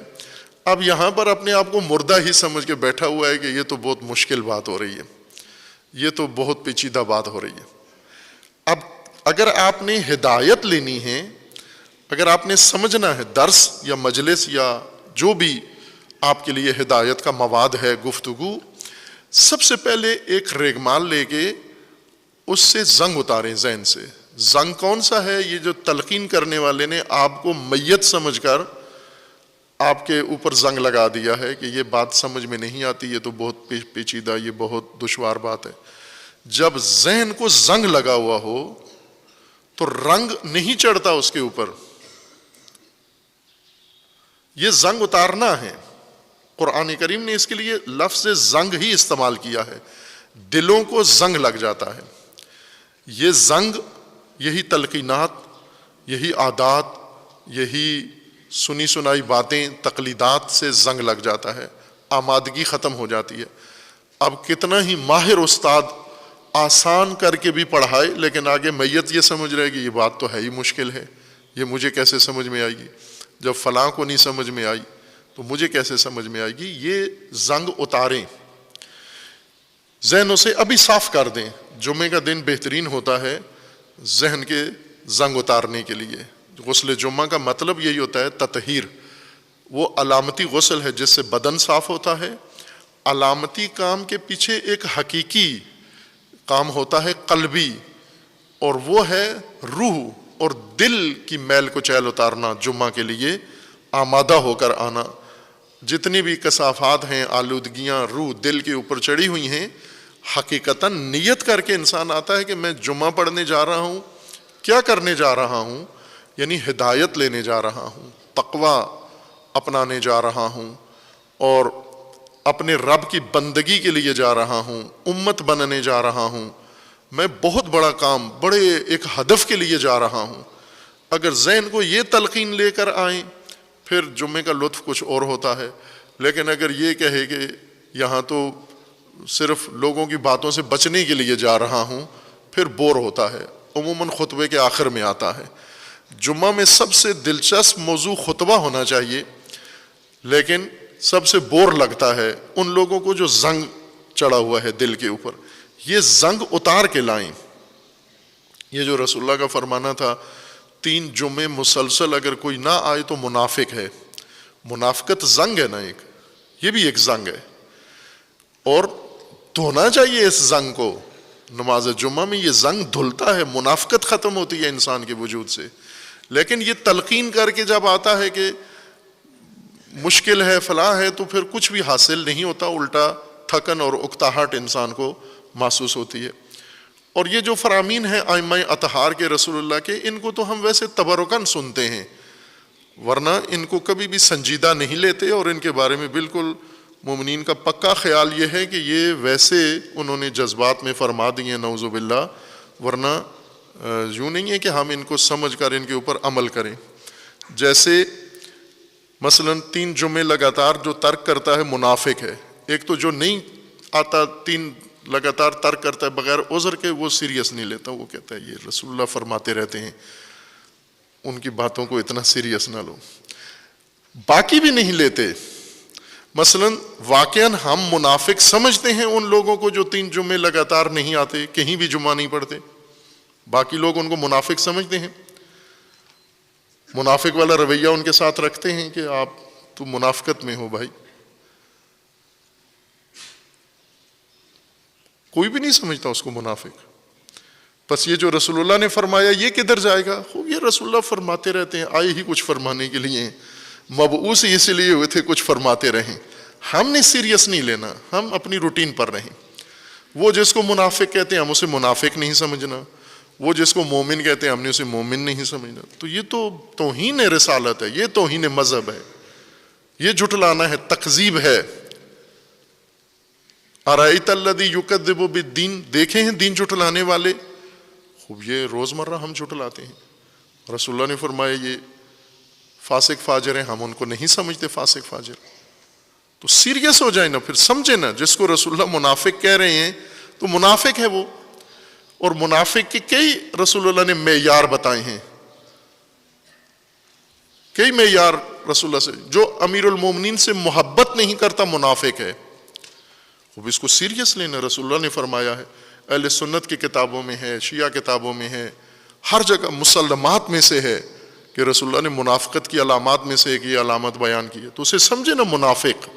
اب یہاں پر اپنے آپ کو مردہ ہی سمجھ کے بیٹھا ہوا ہے کہ یہ تو بہت مشکل بات ہو رہی ہے، یہ تو بہت پیچیدہ بات ہو رہی ہے. اب اگر آپ نے ہدایت لینی ہے، اگر آپ نے سمجھنا ہے درس یا مجلس یا جو بھی آپ کے لیے ہدایت کا مواد ہے، گفتگو، سب سے پہلے ایک ریگمال لے کے اس سے زنگ اتاریں ذہن سے. زنگ کون سا ہے؟ یہ جو تلقین کرنے والے نے آپ کو میت سمجھ کر آپ کے اوپر زنگ لگا دیا ہے کہ یہ بات سمجھ میں نہیں آتی، یہ تو بہت پیچیدہ، یہ بہت دشوار بات ہے. جب ذہن کو زنگ لگا ہوا ہو تو رنگ نہیں چڑھتا اس کے اوپر. یہ زنگ اتارنا ہے. قرآن کریم نے اس کے لیے لفظ زنگ ہی استعمال کیا ہے. دلوں کو زنگ لگ جاتا ہے. یہ زنگ، یہی تلقینات، یہی عادات، یہی سنی سنائی باتیں، تقلیدات سے زنگ لگ جاتا ہے، آمادگی ختم ہو جاتی ہے. اب کتنا ہی ماہر استاد آسان کر کے بھی پڑھائے، لیکن آگے میت یہ سمجھ رہے کہ یہ بات تو ہے ہی مشکل ہے، یہ مجھے کیسے سمجھ میں آئے گی؟ جب فلاں کو نہیں سمجھ میں آئی تو مجھے کیسے سمجھ میں آئے گی؟ یہ زنگ اتاریں، ذہن اسے ابھی صاف کر دیں. جمعے کا دن بہترین ہوتا ہے ذہن کے زنگ اتارنے کے لیے. غسل جمعہ کا مطلب یہی ہوتا ہے تطہیر. وہ علامتی غسل ہے جس سے بدن صاف ہوتا ہے. علامتی کام کے پیچھے ایک حقیقی کام ہوتا ہے قلبی، اور وہ ہے روح اور دل کی میل کچیل اتارنا. جمعہ کے لیے آمادہ ہو کر آنا. جتنی بھی کثافات ہیں، آلودگیاں روح دل کے اوپر چڑھی ہوئی ہیں، حقیقتاً نیت کر کے انسان آتا ہے کہ میں جمعہ پڑھنے جا رہا ہوں. کیا کرنے جا رہا ہوں؟ یعنی ہدایت لینے جا رہا ہوں، تقویٰ اپنانے جا رہا ہوں، اور اپنے رب کی بندگی کے لیے جا رہا ہوں، امت بننے جا رہا ہوں. میں بہت بڑا کام، بڑے ایک ہدف کے لیے جا رہا ہوں. اگر ذہن کو یہ تلقین لے کر آئیں پھر جمعے کا لطف کچھ اور ہوتا ہے. لیکن اگر یہ کہے کہ یہاں تو صرف لوگوں کی باتوں سے بچنے کے لیے جا رہا ہوں، پھر بور ہوتا ہے. عموماً خطبے کے آخر میں آتا ہے. جمعہ میں سب سے دلچسپ موضوع خطبہ ہونا چاہیے، لیکن سب سے بور لگتا ہے ان لوگوں کو جو زنگ چڑھا ہوا ہے دل کے اوپر. یہ زنگ اتار کے لائیں. یہ جو رسول اللہ کا فرمانا تھا 3 جمعے مسلسل اگر کوئی نہ آئے تو منافق ہے. منافقت زنگ ہے نا، ایک یہ بھی ایک زنگ ہے، اور دھونا چاہیے اس زنگ کو. نماز جمعہ میں یہ زنگ دھلتا ہے، منافقت ختم ہوتی ہے انسان کے وجود سے. لیکن یہ تلقین کر کے جب آتا ہے کہ مشکل ہے، فلاں ہے، تو پھر کچھ بھی حاصل نہیں ہوتا، الٹا تھکن اور اکتاہٹ انسان کو محسوس ہوتی ہے. اور یہ جو فرامین ہیں ائمہ اطہار کے، رسول اللہ کے، ان کو تو ہم ویسے تبرکاً سنتے ہیں، ورنہ ان کو کبھی بھی سنجیدہ نہیں لیتے. اور ان کے بارے میں بالکل مومنین کا پکا خیال یہ ہے کہ یہ ویسے انہوں نے جذبات میں فرما دیے، نعوذ باللہ، ورنہ یوں نہیں ہے کہ ہم ان کو سمجھ کر ان کے اوپر عمل کریں. جیسے مثلا 3 جمعے لگاتار جو ترک کرتا ہے منافق ہے. ایک تو جو نہیں آتا 3 لگاتار ترک کرتا ہے بغیر عذر کے، وہ سیریس نہیں لیتا، وہ کہتا ہے یہ رسول اللہ فرماتے رہتے ہیں، ان کی باتوں کو اتنا سیریس نہ لو. باقی بھی نہیں لیتے. مثلاً واقعاً ہم منافق سمجھتے ہیں ان لوگوں کو جو 3 جمعے لگاتار نہیں آتے، کہیں بھی جمعہ نہیں پڑھتے، باقی لوگ ان کو منافق سمجھتے ہیں، منافق والا رویہ ان کے ساتھ رکھتے ہیں کہ آپ تو منافقت میں ہو بھائی. کوئی بھی نہیں سمجھتا اس کو منافق. بس یہ جو رسول اللہ نے فرمایا یہ کدھر جائے گا؟ خوب یہ رسول اللہ فرماتے رہتے ہیں، آئے ہی کچھ فرمانے کے لیے، مبعوث اس لیے ہوئے تھے کچھ فرماتے رہیں. ہم نے سیریس نہیں لینا، ہم اپنی روٹین پر رہیں. وہ جس کو منافق کہتے ہیں ہم اسے منافق نہیں سمجھنا، وہ جس کو مومن کہتے ہیں ہم نے اسے مومن نہیں سمجھنا. تو یہ تو توہین رسالت ہے، یہ توہین مذہب ہے، یہ جھٹلانا ہے، تکذیب ہے. ارأیت الذی یکذب بالدین، دیکھے ہیں دین جھٹلانے والے. خوب یہ روزمرہ ہم جھٹلاتے ہیں. رسول اللہ نے فرمایا یہ فاسق فاجر ہیں، ہم ان کو نہیں سمجھتے فاسق فاجر. تو سیریس ہو جائے نا، پھر سمجھے نا جس کو رسول اللہ منافق کہہ رہے ہیں تو منافق ہے وہ. اور منافق کے کئی رسول اللہ نے معیار بتائے ہیں، کئی معیار رسول اللہ سے. جو امیر المومنین سے محبت نہیں کرتا منافق ہے. وہ اس کو سیریس لینا. رسول اللہ نے فرمایا ہے، اہل سنت کی کتابوں میں ہے، شیعہ کتابوں میں ہے، ہر جگہ مسلمات میں سے ہے کہ رسول اللہ نے منافقت کی علامات میں سے ایک یہ علامت بیان کی ہے. تو اسے سمجھے نا منافق.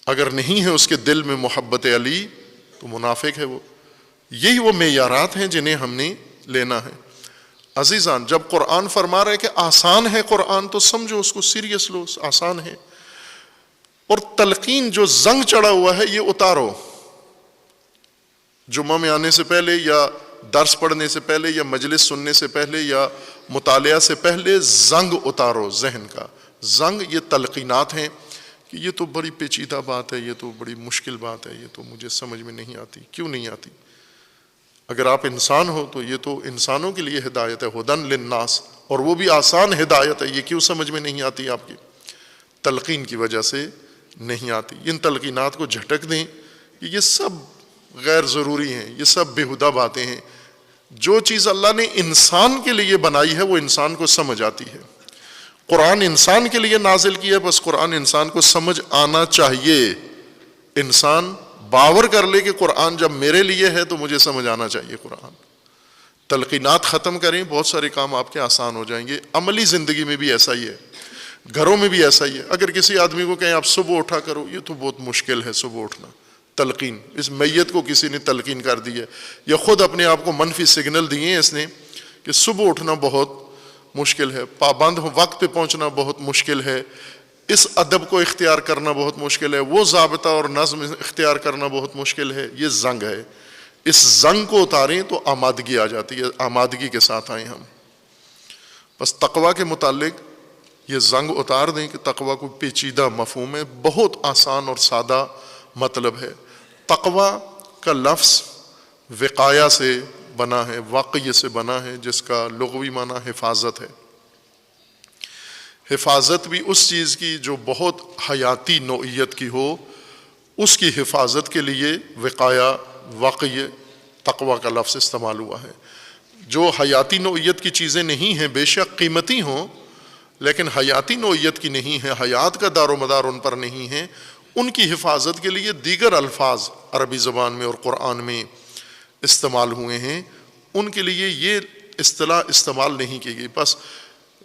اگر نہیں ہے اس کے دل میں محبت علی تو منافق ہے وہ. یہی وہ معیارات ہیں جنہیں ہم نے لینا ہے. عزیزان، جب قرآن فرما رہے کہ آسان ہے قرآن تو سمجھو اس کو، سیریس لو، آسان ہے. اور تلقین جو زنگ چڑھا ہوا ہے یہ اتارو. جمعہ میں آنے سے پہلے یا درس پڑھنے سے پہلے یا مجلس سننے سے پہلے یا مطالعہ سے پہلے زنگ اتارو ذہن کا. زنگ یہ تلقینات ہیں کہ یہ تو بڑی پیچیدہ بات ہے، یہ تو بڑی مشکل بات ہے، یہ تو مجھے سمجھ میں نہیں آتی. کیوں نہیں آتی؟ اگر آپ انسان ہو تو یہ تو انسانوں کے لیے ہدایت ہے، ہدن للناس، اور وہ بھی آسان ہدایت ہے. یہ کیوں سمجھ میں نہیں آتی آپ کی؟ تلقین کی وجہ سے نہیں آتی. ان تلقینات کو جھٹک دیں کہ یہ سب غیر ضروری ہیں، یہ سب بےہودہ باتیں ہیں. جو چیز اللہ نے انسان کے لیے بنائی ہے وہ انسان کو سمجھ آتی ہے. قرآن انسان کے لیے نازل کیا ہے، بس قرآن انسان کو سمجھ آنا چاہیے. انسان باور کر لے کہ قرآن جب میرے لیے ہے تو مجھے سمجھ آنا چاہیے قرآن. تلقینات ختم کریں، بہت سارے کام آپ کے آسان ہو جائیں گے. عملی زندگی میں بھی ایسا ہی ہے، گھروں میں بھی ایسا ہی ہے. اگر کسی آدمی کو کہیں آپ صبح اٹھا کرو، یہ تو بہت مشکل ہے صبح اٹھنا. تلقین، اس میت کو کسی نے تلقین کر دی ہے، یا خود اپنے آپ کو منفی سگنل دیے ہیں اس نے کہ صبح اٹھنا بہت مشکل ہے، پابند وقت پہ پہنچنا بہت مشکل ہے، اس ادب کو اختیار کرنا بہت مشکل ہے، وہ ضابطہ اور نظم اختیار کرنا بہت مشکل ہے. یہ زنگ ہے. اس زنگ کو اتاریں تو آمادگی آ جاتی ہے. آمادگی کے ساتھ آئیں ہم. بس تقویٰ کے متعلق یہ زنگ اتار دیں کہ تقویٰ کو پیچیدہ مفہوم ہے، بہت آسان اور سادہ مطلب ہے. تقویٰ کا لفظ وقایا سے بنا ہے، واقعی سے بنا ہے، جس کا لغوی معنی حفاظت ہے. حفاظت بھی اس چیز کی جو بہت حیاتی نوعیت کی ہو، اس کی حفاظت کے لیے وقایا، واقعی، تقویٰ کا لفظ استعمال ہوا ہے. جو حیاتی نوعیت کی چیزیں نہیں ہیں، بے شک قیمتی ہوں لیکن حیاتی نوعیت کی نہیں ہے، حیات کا دار و مدار ان پر نہیں ہے، ان کی حفاظت کے لیے دیگر الفاظ عربی زبان میں اور قرآن میں استعمال ہوئے ہیں. ان کے لیے یہ اصطلاح استعمال نہیں کی گئی. بس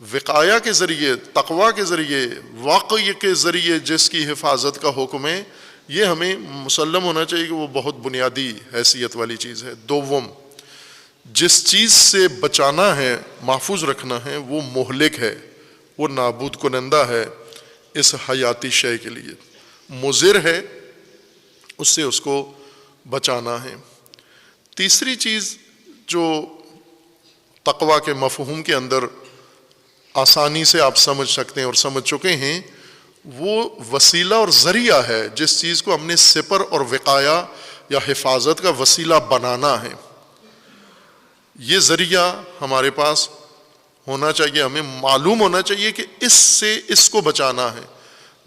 وقایا کے ذریعے، تقویٰ کے ذریعے، واقعی کے ذریعے جس کی حفاظت کا حکم ہے، یہ ہمیں مسلم ہونا چاہیے کہ وہ بہت بنیادی حیثیت والی چیز ہے. دوم، جس چیز سے بچانا ہے، محفوظ رکھنا ہے، وہ مہلک ہے، وہ نابود کنندہ ہے اس حیاتی شے کے لیے، مضر ہے، اس سے اس کو بچانا ہے. تیسری چیز جو تقویٰ کے مفہوم کے اندر آسانی سے آپ سمجھ سکتے ہیں اور سمجھ چکے ہیں، وہ وسیلہ اور ذریعہ ہے. جس چیز کو ہم نے سپر اور وقایا یا حفاظت کا وسیلہ بنانا ہے، یہ ذریعہ ہمارے پاس ہونا چاہیے. ہمیں معلوم ہونا چاہیے کہ اس سے اس کو بچانا ہے.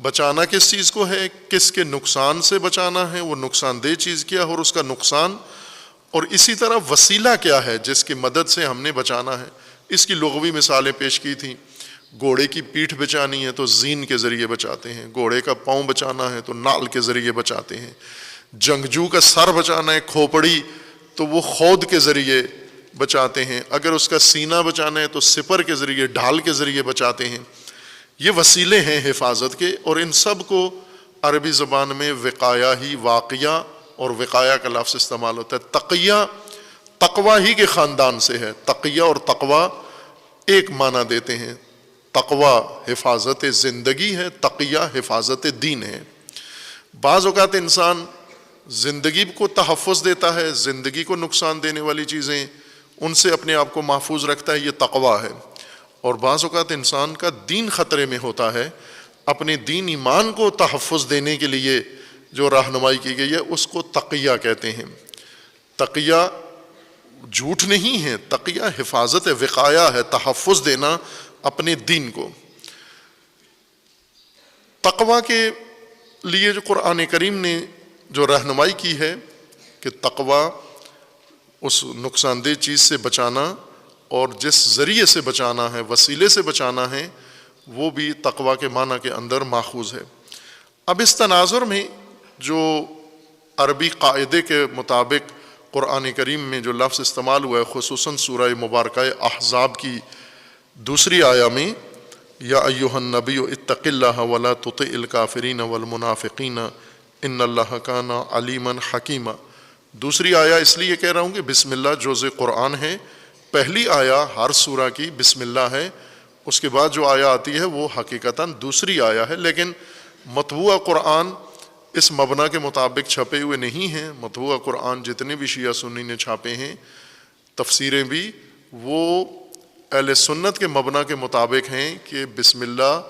بچانا کس چیز کو ہے، کس کے نقصان سے بچانا ہے، وہ نقصان دہ چیز کیا ہے اور اس کا نقصان، اور اسی طرح وسیلہ کیا ہے جس کی مدد سے ہم نے بچانا ہے. اس کی لغوی مثالیں پیش کی تھیں. گھوڑے کی پیٹھ بچانی ہے تو زین کے ذریعے بچاتے ہیں، گھوڑے کا پاؤں بچانا ہے تو نال کے ذریعے بچاتے ہیں، جنگجو کا سر بچانا ہے کھوپڑی تو وہ خود کے ذریعے بچاتے ہیں، اگر اس کا سینہ بچانا ہے تو سپر کے ذریعے، ڈھال کے ذریعے بچاتے ہیں۔ یہ وسیلے ہیں حفاظت کے، اور ان سب کو عربی زبان میں وقایا ہی، واقعہ اور وقایا کا لفظ استعمال ہوتا ہے۔ تقیہ تقوی ہی کے خاندان سے ہے، تقیہ اور تقوی ایک معنی دیتے ہیں۔ تقوی حفاظت زندگی ہے، تقیہ حفاظت دین ہے۔ بعض اوقات انسان زندگی کو تحفظ دیتا ہے، زندگی کو نقصان دینے والی چیزیں ان سے اپنے آپ کو محفوظ رکھتا ہے، یہ تقوی ہے۔ اور بعض اوقات انسان کا دین خطرے میں ہوتا ہے، اپنے دین ایمان کو تحفظ دینے کے لیے جو رہنمائی کی گئی ہے اس کو تقیہ کہتے ہیں۔ تقیہ جھوٹ نہیں ہے، تقیہ حفاظت ہے، وقایا ہے، تحفظ دینا اپنے دین کو۔ تقوی کے لیے جو قرآن کریم نے جو رہنمائی کی ہے کہ تقوی اس نقصان دہ چیز سے بچانا اور جس ذریعے سے بچانا ہے، وسیلے سے بچانا ہے، وہ بھی تقوی کے معنی کے اندر ماخوذ ہے۔ اب اس تناظر میں جو عربی قاعدے کے مطابق قرآن کریم میں جو لفظ استعمال ہوا ہے، خصوصاً سورہ مبارکہ احزاب کی دوسری آیہ میں، یا ایھا النبی اتق اللہ ولا تطع الکافرین والمنافقین ان اللہ کان علیما حکیما۔ دوسری آیہ اس لیے کہہ رہا ہوں کہ بسم اللہ جزء قرآن ہے، پہلی آیہ ہر سورہ کی بسم اللہ ہے، اس کے بعد جو آیہ آتی ہے وہ حقیقتاً دوسری آیہ ہے، لیکن مطبوع قرآن اس مبنا کے مطابق چھپے ہوئے نہیں ہیں۔ مطبوع قرآن جتنے بھی شیعہ سنی نے چھاپے ہیں، تفسیریں بھی، وہ اہل سنت کے مبنا کے مطابق ہیں کہ بسم اللہ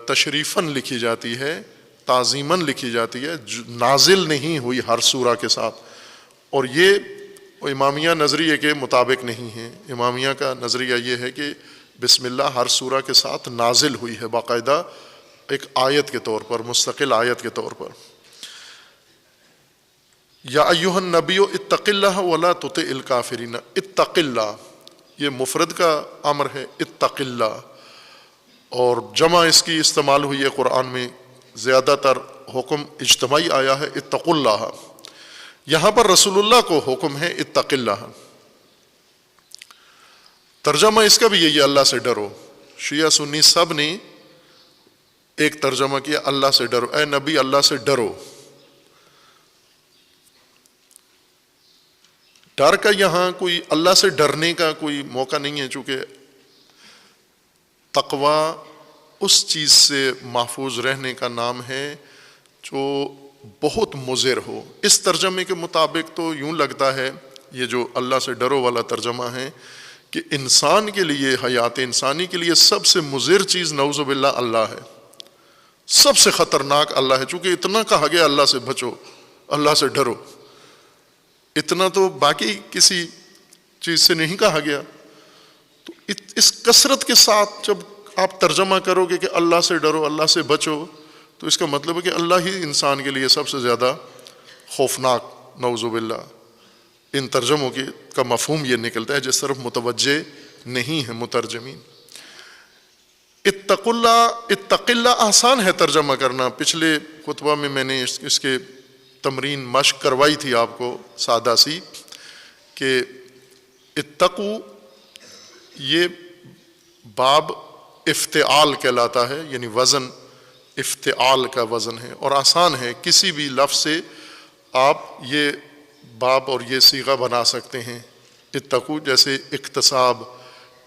تشریفاً لکھی جاتی ہے، تعظیماً لکھی جاتی ہے، نازل نہیں ہوئی ہر سورہ کے ساتھ۔ اور یہ امامیہ نظریے کے مطابق نہیں ہے۔ امامیہ کا نظریہ یہ ہے کہ بسم اللہ ہر سورہ کے ساتھ نازل ہوئی ہے، باقاعدہ ایک آیت کے طور پر، مستقل آیت کے طور پر۔ یا ایھا النبی اتق اللہ ولا تطع الکافرین، اتق اللہ یہ مفرد کا امر ہے، اتق اللہ، اور جمع اس کی استعمال ہوئی ہے قرآن میں، زیادہ تر حکم اجتماعی آیا ہے اتقوا اللہ۔ یہاں پر رسول اللہ کو حکم ہے اتق اللہ۔ ترجمہ اس کا بھی یہی ہے، اللہ سے ڈرو۔ شیعہ سنی سب نے ایک ترجمہ کیا، اللہ سے ڈرو، اے نبی اللہ سے ڈرو۔ ڈر کا یہاں کوئی اللہ سے ڈرنے کا کوئی موقع نہیں ہے، چونکہ تقوی اس چیز سے محفوظ رہنے کا نام ہے جو بہت مضر ہو۔ اس ترجمے کے مطابق تو یوں لگتا ہے، یہ جو اللہ سے ڈرو والا ترجمہ ہے، کہ انسان کے لیے، حیات انسانی کے لیے سب سے مضر چیز نعوذ باللہ اللہ ہے، سب سے خطرناک اللہ ہے۔ چونکہ اتنا کہا گیا اللہ سے بچو، اللہ سے ڈرو، اتنا تو باقی کسی چیز سے نہیں کہا گیا۔ تو اس کثرت کے ساتھ جب آپ ترجمہ کرو گے کہ اللہ سے ڈرو، اللہ سے بچو، تو اس کا مطلب ہے کہ اللہ ہی انسان کے لیے سب سے زیادہ خوفناک، نعوذ باللہ۔ ان ترجموں کا مفہوم یہ نکلتا ہے جس طرف متوجہ نہیں ہے مترجمین۔ اتق اللہ آسان ہے ترجمہ کرنا۔ پچھلے خطبہ میں نے اس کے تمرین مشق کروائی تھی آپ کو، سادہ سی، کہ اتقو یہ باب افتعال کہلاتا ہے، یعنی وزن افتعال کا وزن ہے، اور آسان ہے، کسی بھی لفظ سے آپ یہ باب اور یہ صیغہ بنا سکتے ہیں۔ اتقو جیسے اقتصاب،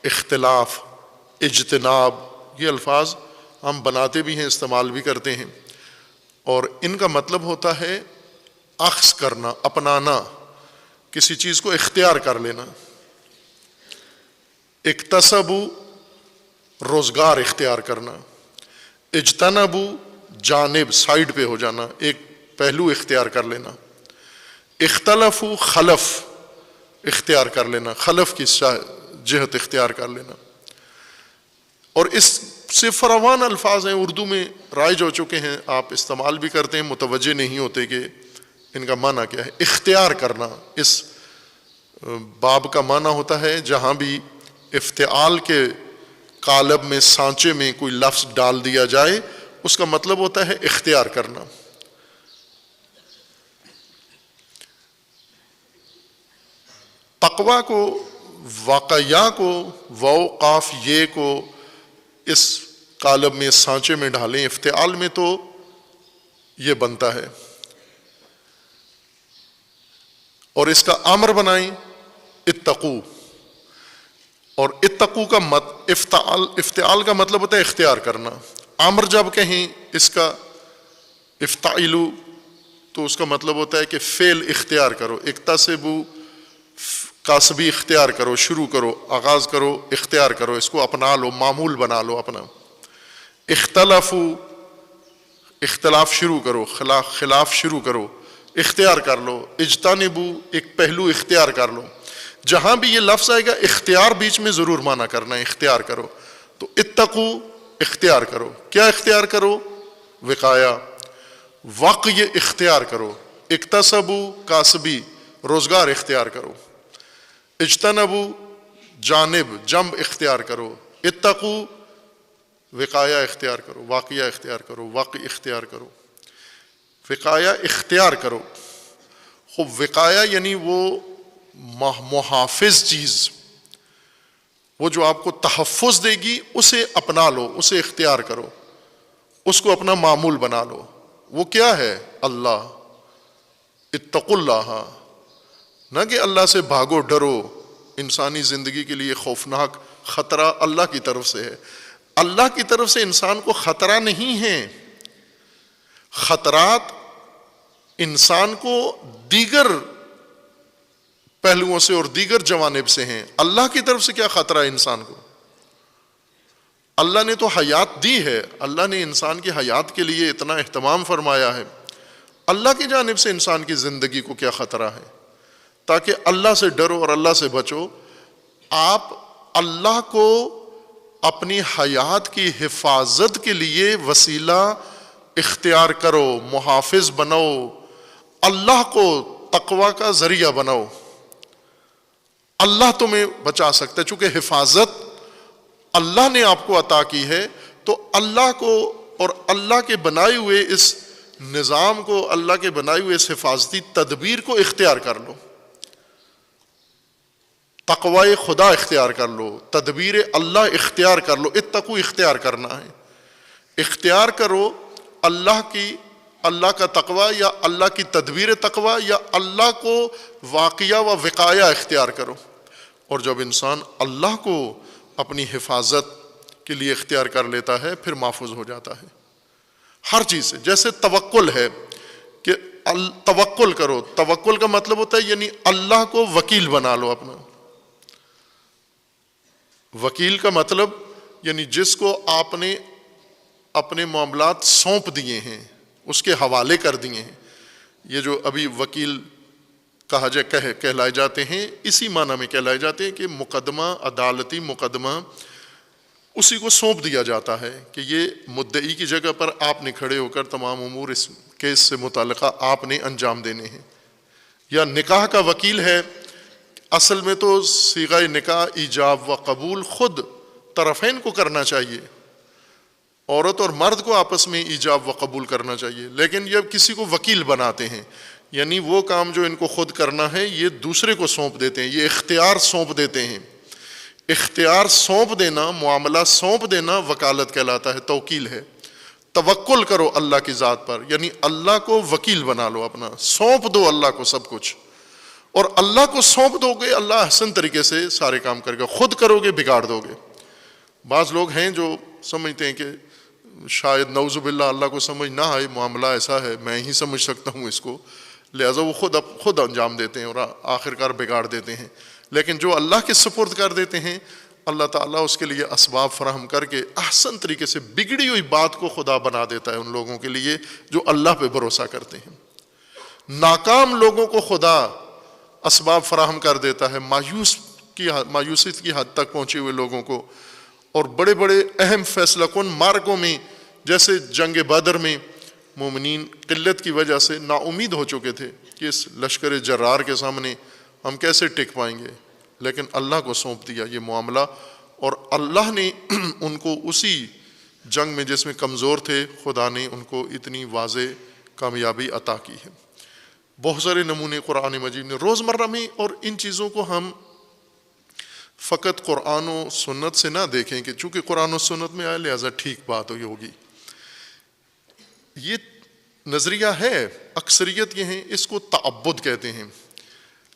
اختلاف، اجتناب، یہ الفاظ ہم بناتے بھی ہیں، استعمال بھی کرتے ہیں، اور ان کا مطلب ہوتا ہے اخذ کرنا، اپنانا، کسی چیز کو اختیار کر لینا۔ اکتسبو روزگار اختیار کرنا، اجتنبو جانب، سائڈ پہ ہو جانا، ایک پہلو اختیار کر لینا۔ اختلفو خلف اختیار کر لینا، خلف کی جہت اختیار کر لینا۔ اور اس سے فراوان الفاظ ہیں، اردو میں رائج ہو چکے ہیں، آپ استعمال بھی کرتے ہیں، متوجہ نہیں ہوتے کہ ان کا معنی کیا ہے۔ اختیار کرنا اس باب کا معنی ہوتا ہے جہاں بھی افتعال کے قالب میں سانچے میں کوئی لفظ ڈال دیا جائے اس کا مطلب ہوتا ہے اختیار کرنا. تقوی کو واقعہ کو واو قاف یہ کو اس قالب میں سانچے میں ڈالیں افتعال میں تو یہ بنتا ہے اور اس کا امر بنائیں اتقو. اور اتقو کا افتعال کا مطلب ہوتا ہے اختیار کرنا. امر جب کہیں اس کا افتعلو تو اس کا مطلب ہوتا ہے کہ فعل اختیار کرو. اکتسبو کاسبی اختیار کرو، شروع کرو، آغاز کرو، اختیار کرو، اس کو اپنا لو، معمول بنا لو اپنا. اختلافو اختلاف شروع کرو، خلاف شروع کرو، اختیار کر لو. اجتنبو ایک پہلو اختیار کر لو. جہاں بھی یہ لفظ آئے گا اختیار بیچ میں ضرور مانا کرنا ہے، اختیار کرو. تو اتقو اختیار کرو. کیا اختیار کرو؟ وقایا. وقی اختیار کرو. اکتسبو کاسبی روزگار اختیار کرو. اجتنبو جانب جنب اختیار کرو. اتقو وقایا اختیار کرو، واقعہ اختیار کرو، واقع اختیار کرو. وقایا اختیار کرو. خوب وقایا یعنی وہ محافظ چیز، وہ جو آپ کو تحفظ دے گی اسے اپنا لو، اسے اختیار کرو، اس کو اپنا معمول بنا لو. وہ کیا ہے؟ اللہ. اتقوا اللہ، نہ کہ اللہ سے بھاگو ڈرو. انسانی زندگی کے لیے خوفناک خطرہ اللہ کی طرف سے ہے. اللہ کی طرف سے انسان کو خطرہ نہیں ہے. خطرات انسان کو دیگر پہلوؤں سے اور دیگر جوانب سے ہیں. اللہ کی طرف سے کیا خطرہ ہے انسان کو؟ اللہ نے تو حیات دی ہے، اللہ نے انسان کی حیات کے لیے اتنا اہتمام فرمایا ہے. اللہ کی جانب سے انسان کی زندگی کو کیا خطرہ ہے؟ تاکہ اللہ سے ڈرو اور اللہ سے بچو. آپ اللہ کو اپنی حیات کی حفاظت کے لیے وسیلہ اختیار کرو، محافظ بنو. اللہ کو تقوی کا ذریعہ بناؤ. اللہ تمہیں بچا سکتا ہے. چونکہ حفاظت اللہ نے آپ کو عطا کی ہے تو اللہ کو اور اللہ کے بنائے ہوئے اس نظام کو، اللہ کے بنائے ہوئے اس حفاظتی تدبیر کو اختیار کر لو. تقوی خدا اختیار کر لو، تدبیر اللہ اختیار کر لو. اتقو اختیار کرنا ہے. اختیار کرو اللہ کا تقوی یا اللہ کی تدبیر تقوی یا اللہ کو واقعہ و وقایہ اختیار کرو. اور جب انسان اللہ کو اپنی حفاظت کے لیے اختیار کر لیتا ہے پھر محفوظ ہو جاتا ہے ہر چیز سے. جیسے توکل ہے کہ توکل کرو. توکل کا مطلب ہوتا ہے یعنی اللہ کو وکیل بنا لو اپنا. وکیل کا مطلب یعنی جس کو آپ نے اپنے معاملات سونپ دیے ہیں، اس کے حوالے کر دیے ہیں. یہ جو ابھی وکیل کہلائے جاتے ہیں اسی معنی میں کہلائے جاتے ہیں کہ مقدمہ، عدالتی مقدمہ اسی کو سونپ دیا جاتا ہے کہ یہ مدعی کی جگہ پر آپ نے کھڑے ہو کر تمام امور اس کیس سے متعلقہ آپ نے انجام دینے ہیں. یا نکاح کا وکیل ہے، اصل میں تو صیغہ نکاح ایجاب و قبول خود طرفین کو کرنا چاہیے، عورت اور مرد کو آپس میں ایجاب و قبول کرنا چاہیے. لیکن جب کسی کو وکیل بناتے ہیں یعنی وہ کام جو ان کو خود کرنا ہے یہ دوسرے کو سونپ دیتے ہیں، یہ اختیار سونپ دیتے ہیں. اختیار سونپ دینا، معاملہ سونپ دینا وکالت کہلاتا ہے، توکیل ہے. توکل کرو اللہ کی ذات پر یعنی اللہ کو وکیل بنا لو اپنا، سونپ دو اللہ کو سب کچھ. اور اللہ کو سونپ دو گے اللہ احسن طریقے سے سارے کام کرے گا. خود کرو گے بگاڑ دو گے. بعض لوگ ہیں جو سمجھتے ہیں کہ شاید نعوذ باللہ اللہ کو سمجھ نہ آئے، معاملہ ایسا ہے میں ہی سمجھ سکتا ہوں اس کو، لہٰذا وہ خود انجام دیتے ہیں اور آخرکار بگاڑ دیتے ہیں. لیکن جو اللہ کے سپرد کر دیتے ہیں اللہ تعالیٰ اس کے لیے اسباب فراہم کر کے احسن طریقے سے بگڑی ہوئی بات کو خدا بنا دیتا ہے ان لوگوں کے لیے جو اللہ پہ بھروسہ کرتے ہیں. ناکام لوگوں کو خدا اسباب فراہم کر دیتا ہے، مایوسی کی حد تک پہنچے ہوئے لوگوں کو. اور بڑے بڑے اہم فیصلہ کن مارکوں میں جیسے جنگ بدر میں مومنین قلت کی وجہ سے نا امید ہو چکے تھے کہ اس لشکر جرار کے سامنے ہم کیسے ٹک پائیں گے، لیکن اللہ کو سونپ دیا یہ معاملہ اور اللہ نے ان کو اسی جنگ میں جس میں کمزور تھے خدا نے ان کو اتنی واضح کامیابی عطا کی ہے۔ بہت سارے نمونے قرآن مجید نے روزمرہ میں، اور ان چیزوں کو ہم فقط قرآن و سنت سے نہ دیکھیں کہ چونکہ قرآن و سنت میں آیا لہٰذا ٹھیک بات ہوگی، یہ نظریہ ہے، اکثریت یہ ہیں، اس کو تعبد کہتے ہیں،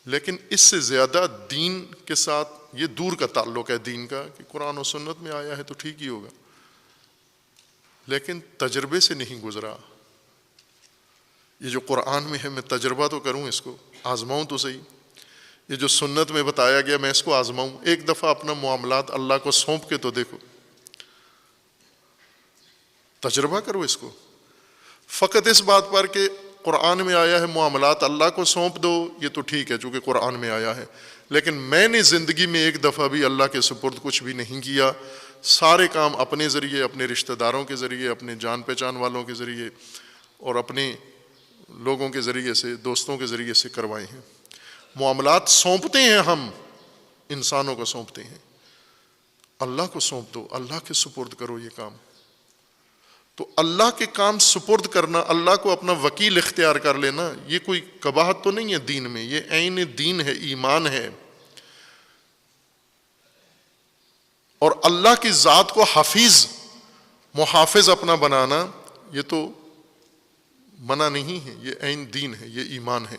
لیکن اس سے زیادہ دین کے ساتھ یہ دور کا تعلق ہے دین کا، کہ قرآن و سنت میں آیا ہے تو ٹھیک ہی ہوگا، لیکن تجربے سے نہیں گزرا۔ یہ جو قرآن میں ہے میں تجربہ تو کروں، اس کو آزماؤں تو صحیح، یہ جو سنت میں بتایا گیا میں اس کو آزماؤں، ایک دفعہ اپنا معاملات اللہ کو سونپ کے تو دیکھو، تجربہ کرو اس کو۔ فقط اس بات پر کہ قرآن میں آیا ہے معاملات اللہ کو سونپ دو، یہ تو ٹھیک ہے چونکہ قرآن میں آیا ہے، لیکن میں نے زندگی میں ایک دفعہ بھی اللہ کے سپرد کچھ بھی نہیں کیا، سارے کام اپنے ذریعے، اپنے رشتہ داروں کے ذریعے، اپنے جان پہچان والوں کے ذریعے اور اپنے لوگوں کے ذریعے سے، دوستوں کے ذریعے سے کروائے ہیں۔ معاملات سونپتے ہیں، ہم انسانوں کو سونپتے ہیں، اللہ کو سونپ دو، اللہ کے سپرد کرو یہ کام۔ تو اللہ کے کام سپرد کرنا، اللہ کو اپنا وکیل اختیار کر لینا، یہ کوئی قباحت تو نہیں ہے دین میں، یہ عین دین ہے، ایمان ہے۔ اور اللہ کی ذات کو حفیظ، محافظ اپنا بنانا، یہ تو منع نہیں ہے، یہ عین دین ہے، یہ ایمان ہے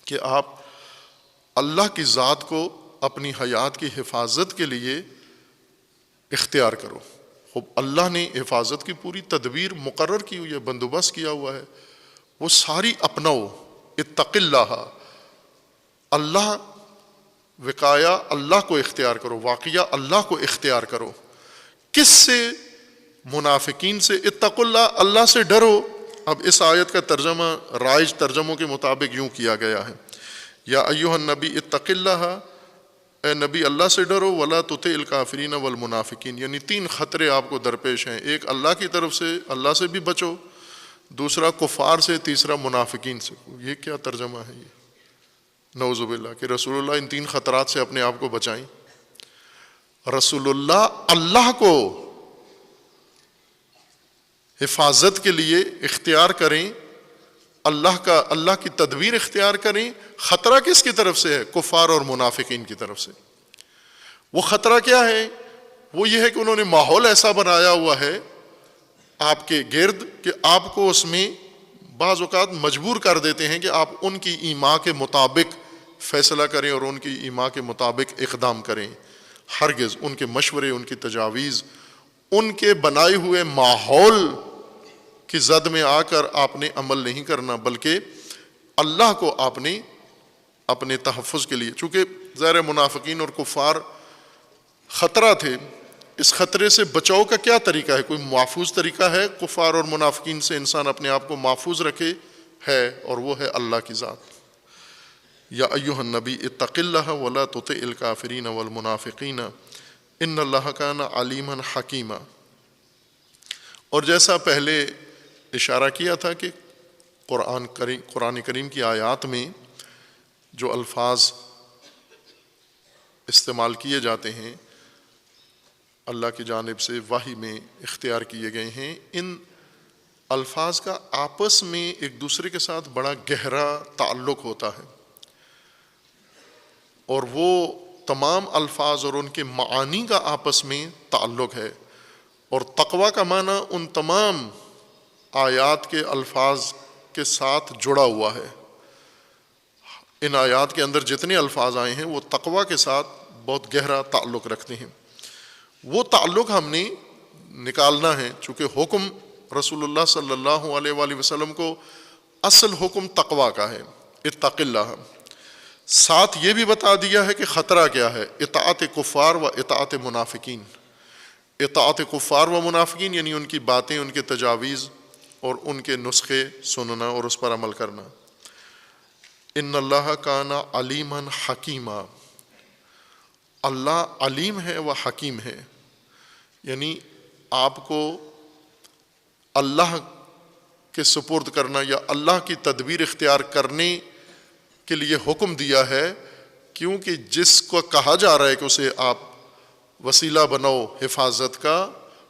کہ آپ اللہ کی ذات کو اپنی حیات کی حفاظت کے لیے اختیار کرو۔ خب اللہ نے حفاظت کی پوری تدبیر مقرر کی ہوئی ہے، بندوبست کیا ہوا ہے، وہ ساری اپناؤ۔ اتق اللہ، اللہ وقایا اللہ کو اختیار کرو، واقعہ اللہ کو اختیار کرو۔ کس سے؟ منافقین سے۔ اتق اللہ، اللہ سے ڈرو۔ اب اس آیت کا ترجمہ رائج ترجموں کے مطابق یوں کیا گیا ہے، یا ایھا النبی اتق اللہ، اے نبی اللہ سے ڈرو، ولا تطع الکافرین والمنافقین، یعنی 3 خطرے آپ کو درپیش ہیں، ایک اللہ کی طرف سے، اللہ سے بھی بچو، دوسرا کفار سے، تیسرا منافقین سے۔ یہ کیا ترجمہ ہے یہ؟ نعوذ باللہ، کہ رسول اللہ ان 3 خطرات سے اپنے آپ کو بچائیں۔ رسول اللہ کو حفاظت کے لیے اختیار کریں، اللہ کی تدبیر اختیار کریں۔ خطرہ کس کی طرف سے ہے؟ کفار اور منافقین کی طرف سے۔ وہ خطرہ کیا ہے؟ وہ یہ ہے کہ انہوں نے ماحول ایسا بنایا ہوا ہے آپ کے گرد کہ آپ کو اس میں بعض اوقات مجبور کر دیتے ہیں کہ آپ ان کی ایما کے مطابق فیصلہ کریں اور ان کی ایما کے مطابق اقدام کریں۔ ہرگز ان کے مشورے، ان کی تجاویز، ان کے بنائے ہوئے ماحول کی زد میں آ کر آپ نے عمل نہیں کرنا، بلکہ اللہ کو آپ نے اپنے تحفظ کے لیے، چونکہ ظاہر منافقین اور کفار خطرہ تھے، اس خطرے سے بچاؤ کا کیا طریقہ ہے؟ کوئی محفوظ طریقہ ہے کفار اور منافقین سے انسان اپنے آپ کو محفوظ رکھے؟ ہے، اور وہ ہے اللہ کی ذات۔ یا ایھا النبی اتق اللہ ولا تطع الکافرین والمنافقین ان اللہ کان علیما حکیما۔ اور جیسا پہلے اشارہ کیا تھا کہ قرآن کریم کی آیات میں جو الفاظ استعمال کیے جاتے ہیں اللہ کی جانب سے وحی میں اختیار کیے گئے ہیں، ان الفاظ کا آپس میں ایک دوسرے کے ساتھ بڑا گہرا تعلق ہوتا ہے، اور وہ تمام الفاظ اور ان کے معانی کا آپس میں تعلق ہے۔ اور تقویٰ کا معنی ان تمام آیات کے الفاظ کے ساتھ جڑا ہوا ہے۔ ان آیات کے اندر جتنے الفاظ آئے ہیں وہ تقویٰ کے ساتھ بہت گہرا تعلق رکھتے ہیں۔ وہ تعلق ہم نے نکالنا ہے، چونکہ حکم رسول اللہ صلی اللہ علیہ وآلہ وسلم کو اصل حکم تقویٰ کا ہے، اتق اللہ۔ ساتھ یہ بھی بتا دیا ہے کہ خطرہ کیا ہے، اطاعت کفار و اطاعت منافقین۔ اطاعت کفار و منافقین یعنی ان کی باتیں، ان کے تجاویز اور ان کے نسخے سننا اور اس پر عمل کرنا۔ ان اللہ کان علیما حکیما، اللہ علیم ہے و حکیم ہے، یعنی آپ کو اللہ کے سپرد کرنا یا اللہ کی تدبیر اختیار کرنے کے لیے حکم دیا ہے، کیونکہ جس کو کہا جا رہا ہے کہ اسے آپ وسیلہ بناؤ حفاظت کا،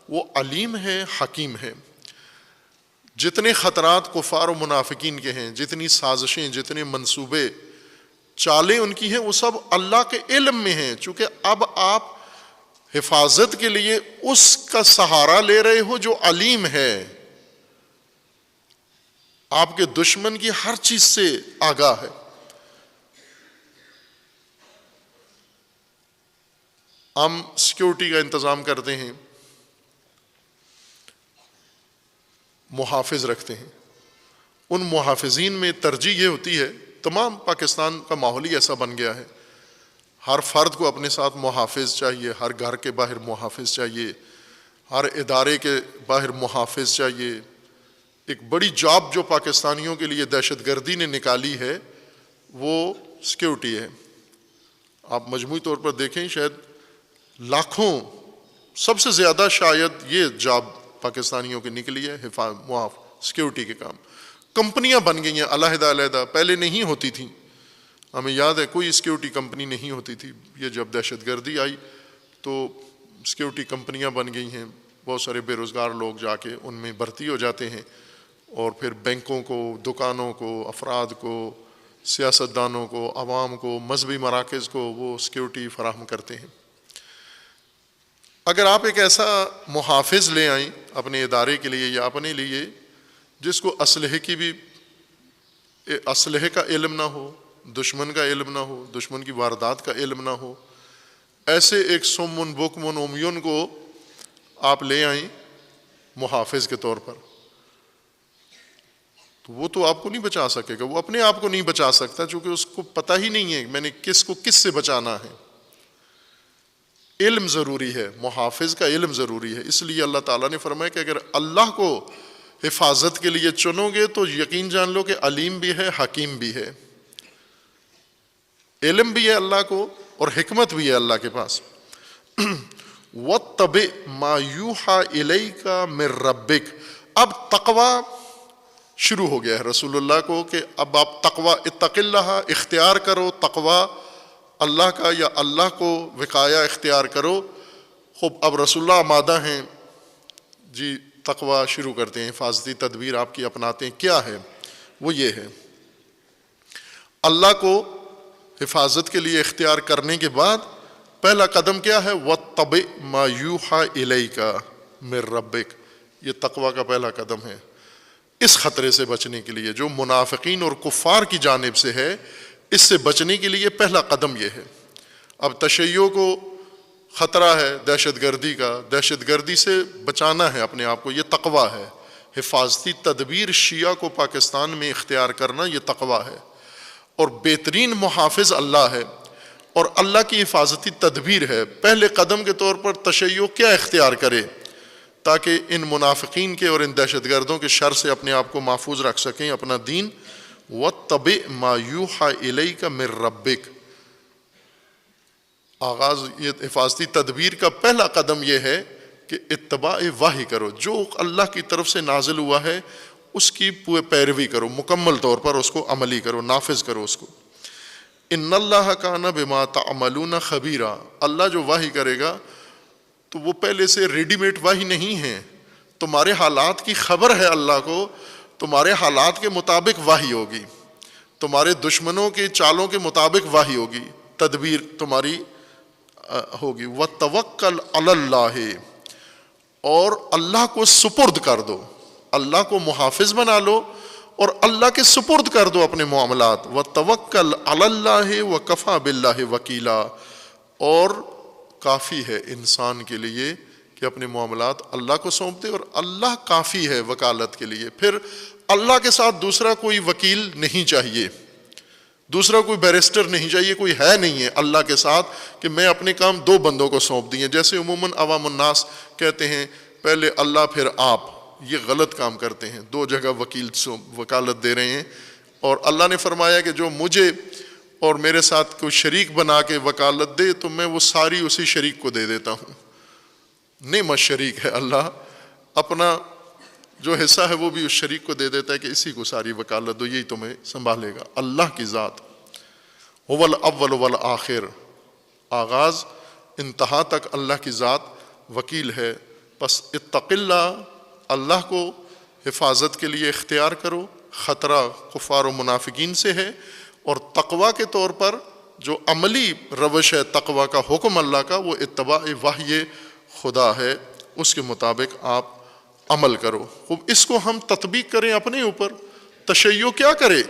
وہ علیم ہے، حکیم ہے۔ جتنے خطرات کفار و منافقین کے ہیں، جتنی سازشیں، جتنے منصوبے چالیں ان کی ہیں، وہ سب اللہ کے علم میں ہیں۔ چونکہ اب آپ حفاظت کے لیے اس کا سہارا لے رہے ہو جو علیم ہے، آپ کے دشمن کی ہر چیز سے آگاہ ہے۔ ہم سیکیورٹی کا انتظام کرتے ہیں، محافظ رکھتے ہیں، ان محافظین میں ترجیح یہ ہوتی ہے، تمام پاکستان کا ماحول ہی ایسا بن گیا ہے، ہر فرد کو اپنے ساتھ محافظ چاہیے، ہر گھر کے باہر محافظ چاہیے، ہر ادارے کے باہر محافظ چاہیے۔ ایک بڑی جاب جو پاکستانیوں کے لیے دہشت گردی نے نکالی ہے وہ سیکیورٹی ہے۔ آپ مجموعی طور پر دیکھیں، شاید لاکھوں، سب سے زیادہ شاید یہ جاب پاکستانیوں کی نکلی ہے، سیکیورٹی کے کام۔ کمپنیاں بن گئی ہیں علیحدہ علیحدہ، پہلے نہیں ہوتی تھیں، ہمیں یاد ہے کوئی سیکیورٹی کمپنی نہیں ہوتی تھی۔ یہ جب دہشت گردی آئی تو سیکیورٹی کمپنیاں بن گئی ہیں، بہت سارے بے روزگار لوگ جا کے ان میں بھرتی ہو جاتے ہیں، اور پھر بینکوں کو، دکانوں کو، افراد کو، سیاستدانوں کو، عوام کو، مذہبی مراکز کو وہ سیکیورٹی فراہم کرتے ہیں۔ اگر آپ ایک ایسا محافظ لے آئیں اپنے ادارے کے لیے یا اپنے لیے جس کو اسلحے کا علم نہ ہو، دشمن کا علم نہ ہو، دشمن کی واردات کا علم نہ ہو، ایسے ایک سمن بکمن امیون کو آپ لے آئیں محافظ کے طور پر، تو وہ تو آپ کو نہیں بچا سکے گا، وہ اپنے آپ کو نہیں بچا سکتا، چونکہ اس کو پتہ ہی نہیں ہے میں نے کس کو کس سے بچانا ہے۔ علم ضروری ہے، محافظ کا علم ضروری ہے۔ اس لیے اللہ تعالیٰ نے فرمایا کہ اگر اللہ کو حفاظت کے لیے چنو گے تو یقین جان لو کہ علیم بھی ہے، حکیم بھی ہے، علم بھی ہے اللہ کو اور حکمت بھی ہے اللہ کے پاس۔ وَاتَّبِعْ مَا يُوحَىٰ إِلَيْكَ مِن رَبِّكَ، اب تقوی شروع ہو گیا ہے رسول اللہ کو کہ اب آپ تقوی، اتق اللہ، اختیار کرو تقوی اللہ کا، یا اللہ کو وقایا اختیار کرو۔ خوب اب رسول اللہ آمادہ ہیں، جی تقوی شروع کرتے ہیں، حفاظتی تدبیر آپ کی اپناتے ہیں۔ کیا ہے وہ؟ یہ ہے اللہ کو حفاظت کے لیے اختیار کرنے کے بعد پہلا قدم کیا ہے؟ وَاتَّبِعْ مَا يُوحَىٰ إِلَيْكَ مِن رَبِّكَ، یہ تقوی کا پہلا قدم ہے۔ اس خطرے سے بچنے کے لیے جو منافقین اور کفار کی جانب سے ہے، اس سے بچنے کے لیے پہلا قدم یہ ہے۔ اب تشیع کو خطرہ ہے دہشت گردی کا، دہشت گردی سے بچانا ہے اپنے آپ کو، یہ تقوی ہے۔ حفاظتی تدبیر شیعہ کو پاکستان میں اختیار کرنا، یہ تقوی ہے، اور بہترین محافظ اللہ ہے اور اللہ کی حفاظتی تدبیر ہے۔ پہلے قدم کے طور پر تشیع کیا اختیار کرے تاکہ ان منافقین کے اور ان دہشت گردوں کے شر سے اپنے آپ کو محفوظ رکھ سکیں، اپنا دین۔ وَاتَّبِعْ مَا يُوحَىٰ إِلَيْكَ مِن رَبِّكَ، آغاز یہ حفاظتی تدبیر کا پہلا قدم یہ ہے کہ اتباع وحی کرو، جو اللہ کی طرف سے نازل ہوا ہے اس کی پیروی کرو، مکمل طور پر اس کو عملی کرو، نافذ کرو اس کو۔ ان اللہ کان بما تعملون خبیرا، اللہ جو وحی کرے گا تو وہ پہلے سے ریڈی میڈ وحی نہیں ہے، تمہارے حالات کی خبر ہے اللہ کو، تمہارے حالات کے مطابق وحی ہوگی، تمہارے دشمنوں کے چالوں کے مطابق وحی ہوگی، تدبیر تمہاری ہوگی۔ وَتَوَكَّلْ عَلَى اللَّهِ، اور اللہ کو سپرد کر دو، اللہ کو محافظ بنا لو اور اللہ کے سپرد کر دو اپنے معاملات۔ وَتَوَكَّلْ عَلَى اللَّهِ وَكَفَى بِاللَّهِ وَكِيلًا، اور کافی ہے انسان کے لیے کہ اپنے معاملات اللہ کو سونپ دے، اور اللہ کافی ہے وکالت کے لیے۔ پھر اللہ کے ساتھ دوسرا کوئی وکیل نہیں چاہیے، دوسرا کوئی بیرسٹر نہیں چاہیے، کوئی ہے نہیں ہے اللہ کے ساتھ کہ میں اپنے کام دو بندوں کو سونپ دیے، جیسے عموماً عوام الناس کہتے ہیں پہلے اللہ پھر آپ، یہ غلط کام کرتے ہیں، دو جگہ وکیل وکالت دے رہے ہیں۔ اور اللہ نے فرمایا کہ جو مجھے اور میرے ساتھ کوئی شریک بنا کے وکالت دے تو میں وہ ساری اسی شریک کو دے دیتا ہوں۔ نعمت شریک ہے اللہ، اپنا جو حصہ ہے وہ بھی اس شریک کو دے دیتا ہے کہ اسی کو ساری وکالت دو، یہی تمہیں سنبھالے گا۔ اللہ کی ذات، هو الاول والآخر، آغاز انتہا تک اللہ کی ذات وکیل ہے۔ پس اتق اللہ، اللہ کو حفاظت کے لیے اختیار کرو، خطرہ کفار و منافقین سے ہے، اور تقویٰ کے طور پر جو عملی روش ہے تقویٰ کا، حکم اللہ کا، وہ اتباع وحی خدا ہے، اس کے مطابق آپ عمل کرو۔ خوب اس کو ہم تطبیق کریں اپنے اوپر۔ تشیع کیا کرے؟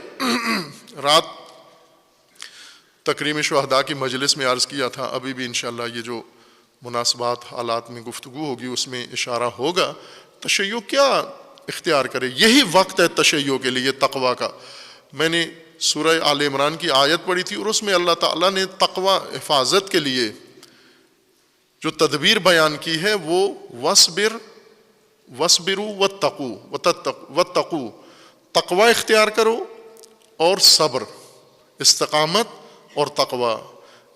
رات تکریم شہداء کی مجلس میں عرض کیا تھا، ابھی بھی انشاءاللہ یہ جو مناسبات حالات میں گفتگو ہوگی اس میں اشارہ ہوگا۔ تشیع کیا اختیار کرے؟ یہی وقت ہے تشیع کے لیے، تقویٰ کا۔ میں نے سورہ آل عمران کی آیت پڑھی تھی، اور اس میں اللہ تعالیٰ نے تقویٰ حفاظت کے لیے جو تدبیر بیان کی ہے وہ وَاصْبِرُوا وَاتَّقُوا، تقویٰ اختیار کرو اور صبر، استقامت اور تقویٰ،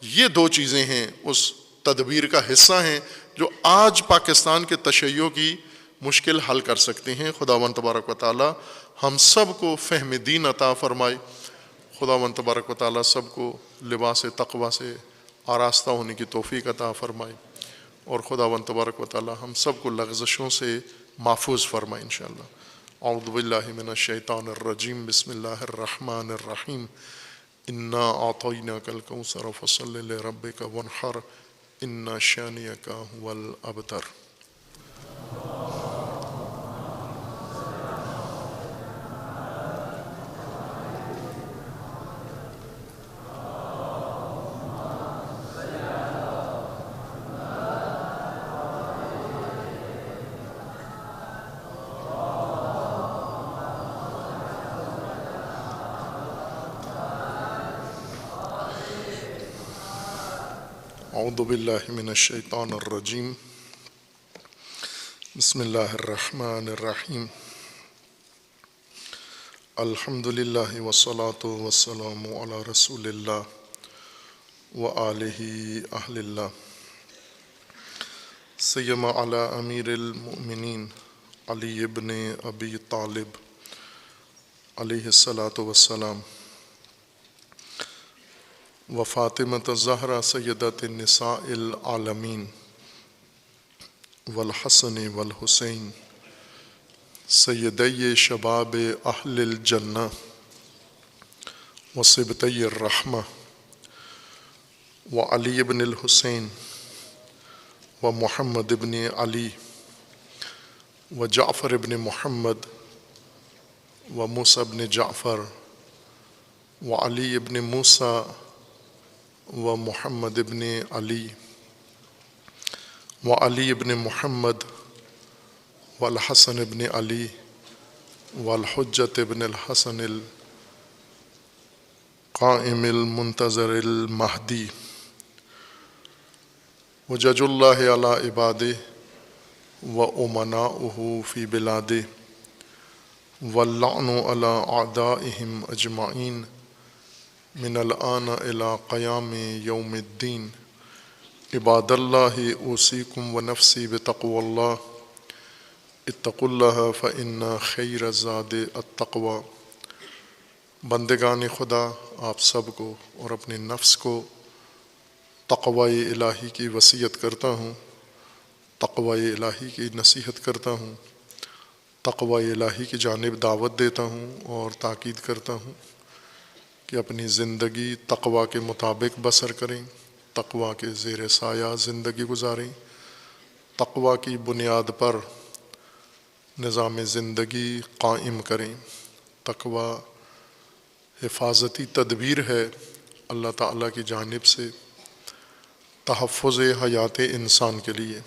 یہ دو چیزیں ہیں اس تدبیر کا حصہ ہیں جو آج پاکستان کے تشیع کی مشکل حل کر سکتے ہیں۔ خداوند تبارک و تعالی ہم سب کو فہم دین عطا فرمائے، خداوند تبارک و تعالی سب کو لباس تقویٰ سے آراستہ ہونے کی توفیق عطا فرمائے، اور خداوند تبارک و تعالی ہم سب کو لغزشوں سے محفوظ فرمائے انشاءاللہ۔ اعوذ باللہ من الشیطان الرجیم، بسم اللہ الرحمن الرحیم، انا اعطیناک الکوثر فصل لربک وانحر ان شانئک هو الابتر۔ اعوذ باللہ من الشیطان الرجیم، بسم اللہ الرحمن الرحیم، الحمد للہ والصلاة والسلام علی رسول اللہ وآلہ اہل اللہ، سیما علی امیر المؤمنین علی ابن ابی طالب علیہ الصلاۃ والسلام، و فاطمۃ الزہرا سیدۃ النساء العالمین، والحسن والحسین سیدی شباب اہل الجنہ وصبطی الرحمہ، وعلی بن الحسین ومحمد بن علی وجعفر بن محمد وموسیٰ بن جعفر وعلی بن موسیٰ ومحمد بن علی وعلی بن محمد والحسن بن علی والحجۃ بن الحسن القائم المنتظر المہدی، وجج اللہ علی عبادہ وامناؤہ فی بلادہ، واللعن علی اعدائہم اجمعین من الآن الی قیام یوم الدین۔ عباد اللہ اوصیکم ونفسی بتقوی اللہ، اتقوا اللہ فإن خیر الزاد التقوی۔ بندگان خدا، آپ سب کو اور اپنے نفس کو تقوی الہی کی وصیت کرتا ہوں، تقوی الہی کی نصیحت کرتا ہوں، تقوی الہی کی جانب دعوت دیتا ہوں اور تاکید کرتا ہوں کہ اپنی زندگی تقوی کے مطابق بسر کریں، تقوی کے زیر سایہ زندگی گزاریں، تقوی کی بنیاد پر نظام زندگی قائم کریں۔ تقوی حفاظتی تدبیر ہے اللہ تعالیٰ کی جانب سے تحفظ حیات انسان کے لیے،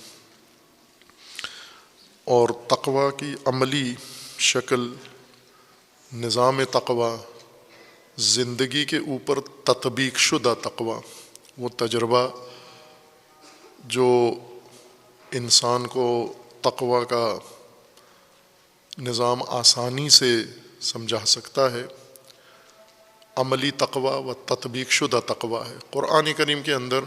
اور تقوی کی عملی شکل، نظام تقوی، زندگی کے اوپر تطبیق شدہ تقوی، وہ تجربہ جو انسان کو تقوی کا نظام آسانی سے سمجھا سکتا ہے، عملی تقوی و تطبیق شدہ تقوی ہے۔ قرآن کریم کے اندر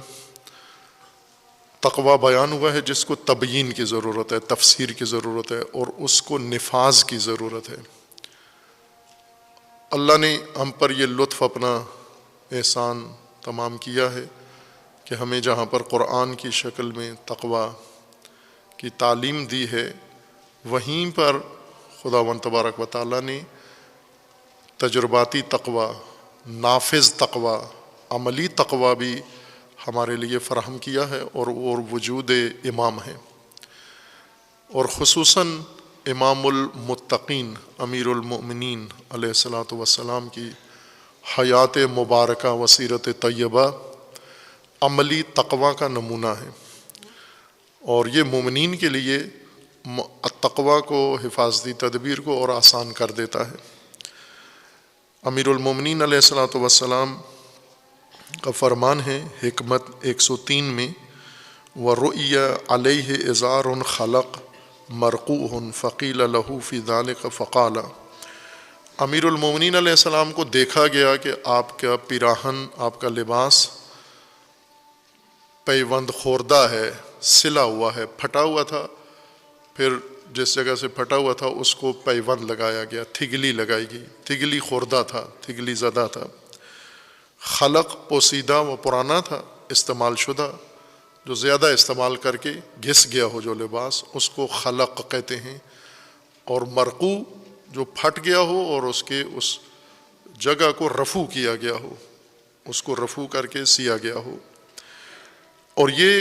تقوی بیان ہوا ہے جس کو تبیین کی ضرورت ہے، تفسیر کی ضرورت ہے، اور اس کو نفاذ کی ضرورت ہے۔ اللہ نے ہم پر یہ لطف اپنا احسان تمام کیا ہے کہ ہمیں جہاں پر قرآن کی شکل میں تقوی کی تعلیم دی ہے، وہیں پر خداوند تبارک و تعالیٰ نے تجرباتی تقوی، نافذ تقوی، عملی تقوی بھی ہمارے لیے فراہم کیا ہے، اور وجود امام ہے، اور خصوصاً امام المتقین امیر المؤمنین علیہ الصلاۃ والسلام کی حیات مبارکہ و سیرت طیبہ عملی تقوی کا نمونہ ہے، اور یہ مومنین کے لیے تقوی کو، حفاظتی تدبیر کو اور آسان کر دیتا ہے۔ امیر المومنین علیہ الصلاۃ والسلام کا فرمان ہے حکمت 103 میں، وَرُؤِيَ عَلَيْهِ إِزَارٌ خَلَقٌ مَرْقُوعٌ فَقِيلَ لَهُ فِي ذَلِكَ فَقَالَ، امیر المومنین علیہ السلام کو دیکھا گیا کہ آپ کا پیراہن، آپ کا لباس پیوند خوردہ ہے، سلا ہوا ہے، پھٹا ہوا تھا، پھر جس جگہ سے پھٹا ہوا تھا اس کو پیوند لگایا گیا، تھگلی لگائی گئی، تھگلی خوردہ تھا، تھگلی زدہ تھا۔ خلق پوسیدہ و پرانا تھا، استعمال شدہ، جو زیادہ استعمال کر کے گھس گیا ہو جو لباس، اس کو خلق کہتے ہیں، اور مرقوع جو پھٹ گیا ہو اور اس کے اس جگہ کو رفو کیا گیا ہو، اس کو رفو کر کے سیا گیا ہو۔ اور یہ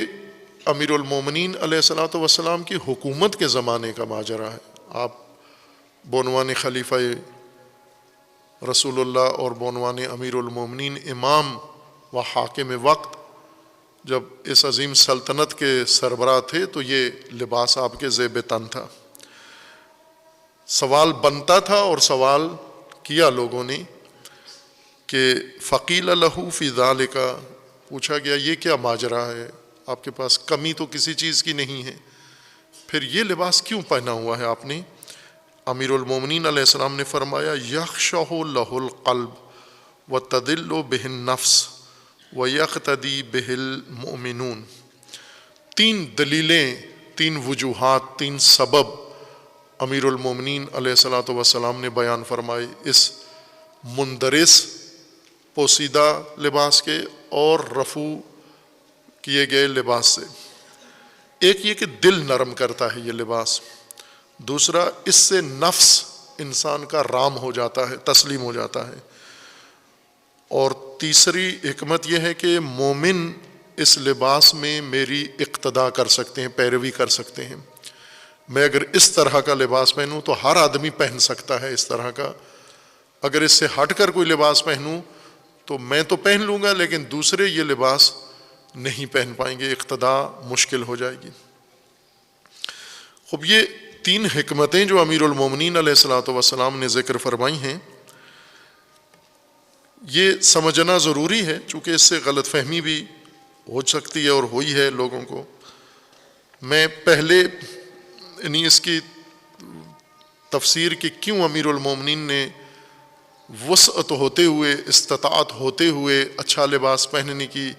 امیر المومنین علیہ الصلاۃ والسلام کی حکومت کے زمانے کا ماجرا ہے۔ آپ بعنوان خلیفہ رسول اللہ اور بعنوان امیر المومنین امام و حاکم وقت جب اس عظیم سلطنت کے سربراہ تھے تو یہ لباس آپ کے زیب تن تھا۔ سوال بنتا تھا اور سوال کیا لوگوں نے کہ فقیل لہ فی ذالک، پوچھا گیا یہ کیا ماجرا ہے، آپ کے پاس کمی تو کسی چیز کی نہیں ہے، پھر یہ لباس کیوں پہنا ہوا ہے آپ نے؟ امیر المومنین علیہ السلام نے فرمایا یخشع لہ القلب وتدل بہ النفس ویقتدی بہ المؤمنون۔ تین دلیلیں، تین وجوہات، تین سبب امیر المومنین علیہ الصلاۃ والسلام نے بیان فرمائے اس مندرس پوسیدہ لباس کے اور رفو کیے گئے لباس سے۔ ایک یہ کہ دل نرم کرتا ہے یہ لباس، دوسرا اس سے نفس انسان کا رام ہو جاتا ہے، تسلیم ہو جاتا ہے، اور تیسری حکمت یہ ہے کہ مومن اس لباس میں میری اقتداء کر سکتے ہیں، پیروی کر سکتے ہیں۔ میں اگر اس طرح کا لباس پہنوں تو ہر آدمی پہن سکتا ہے اس طرح کا، اگر اس سے ہٹ کر کوئی لباس پہنوں تو میں تو پہن لوں گا لیکن دوسرے یہ لباس نہیں پہن پائیں گے، اقتداء مشکل ہو جائے گی۔ خب یہ تین حکمتیں جو امیر المومنین علیہ الصلاۃ والسلام نے ذکر فرمائی ہیں، یہ سمجھنا ضروری ہے چونکہ اس سے غلط فہمی بھی ہو سکتی ہے اور ہوئی ہے لوگوں کو۔ میں پہلے یعنی اس کی تفسیر کہ کیوں امیر المومنین نے وسعت ہوتے ہوئے، استطاعت ہوتے ہوئے، اچھا لباس پہننے کی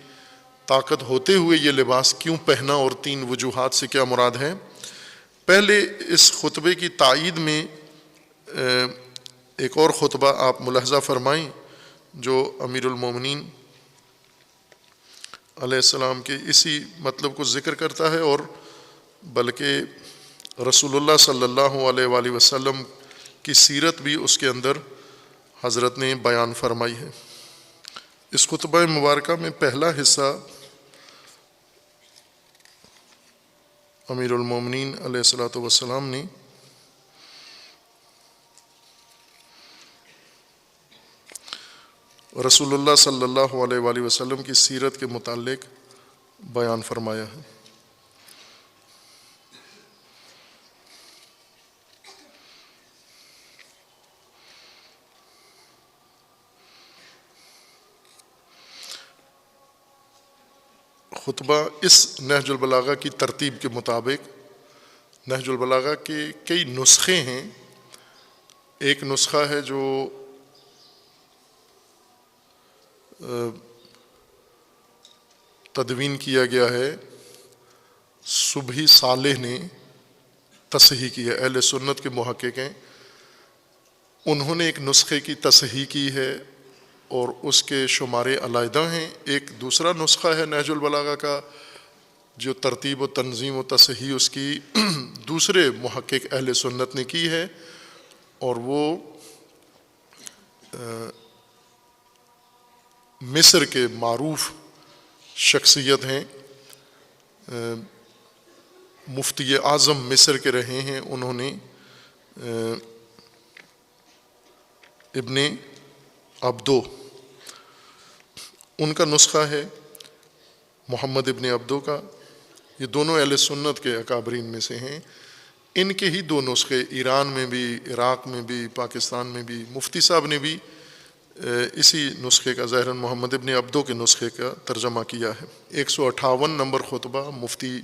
طاقت ہوتے ہوئے یہ لباس کیوں پہنا، اور تین وجوہات سے کیا مراد ہے۔ پہلے اس خطبے کی تائید میں ایک اور خطبہ آپ ملاحظہ فرمائیں جو امیر المومنین علیہ السلام کے اسی مطلب کو ذکر کرتا ہے، اور بلکہ رسول اللہ صلی اللہ علیہ وآلہ وسلم کی سیرت بھی اس کے اندر حضرت نے بیان فرمائی ہے۔ اس خطبہ مبارکہ میں پہلا حصہ امیر المومنین علیہ الصلاۃ والسلام نے رسول اللہ صلی اللہ علیہ وآلہ وسلم کی سیرت کے متعلق بیان فرمایا ہے۔ خطبہ اس نہج البلاغہ کی ترتیب کے مطابق، نہج البلاغہ کے کئی نسخے ہیں، ایک نسخہ ہے جو تدوین کیا گیا ہے، صبحی صالح نے تصحیح کی ہے، اہل سنت کے محقق ہیں، انہوں نے ایک نسخے کی تصحیح کی ہے اور اس کے شمارے علیحدہ ہیں. ایک دوسرا نسخہ ہے نہج البلاغہ کا جو ترتیب و تنظیم و تصحیح اس کی دوسرے محقق اہل سنت نے کی ہے، اور وہ مصر کے معروف شخصیت ہیں، مفتی اعظم مصر کے رہے ہیں، انہوں نے ابن عبدو، ان کا نسخہ ہے محمد ابن عبدو کا. یہ دونوں اہل سنت کے اکابرین میں سے ہیں. ان کے ہی دو نسخے ایران میں بھی، عراق میں بھی، پاکستان میں بھی. مفتی صاحب نے بھی اسی نسخے کا، ظاہراً محمد ابن عبدو کے نسخے کا ترجمہ کیا ہے. 158 نمبر خطبہ مفتی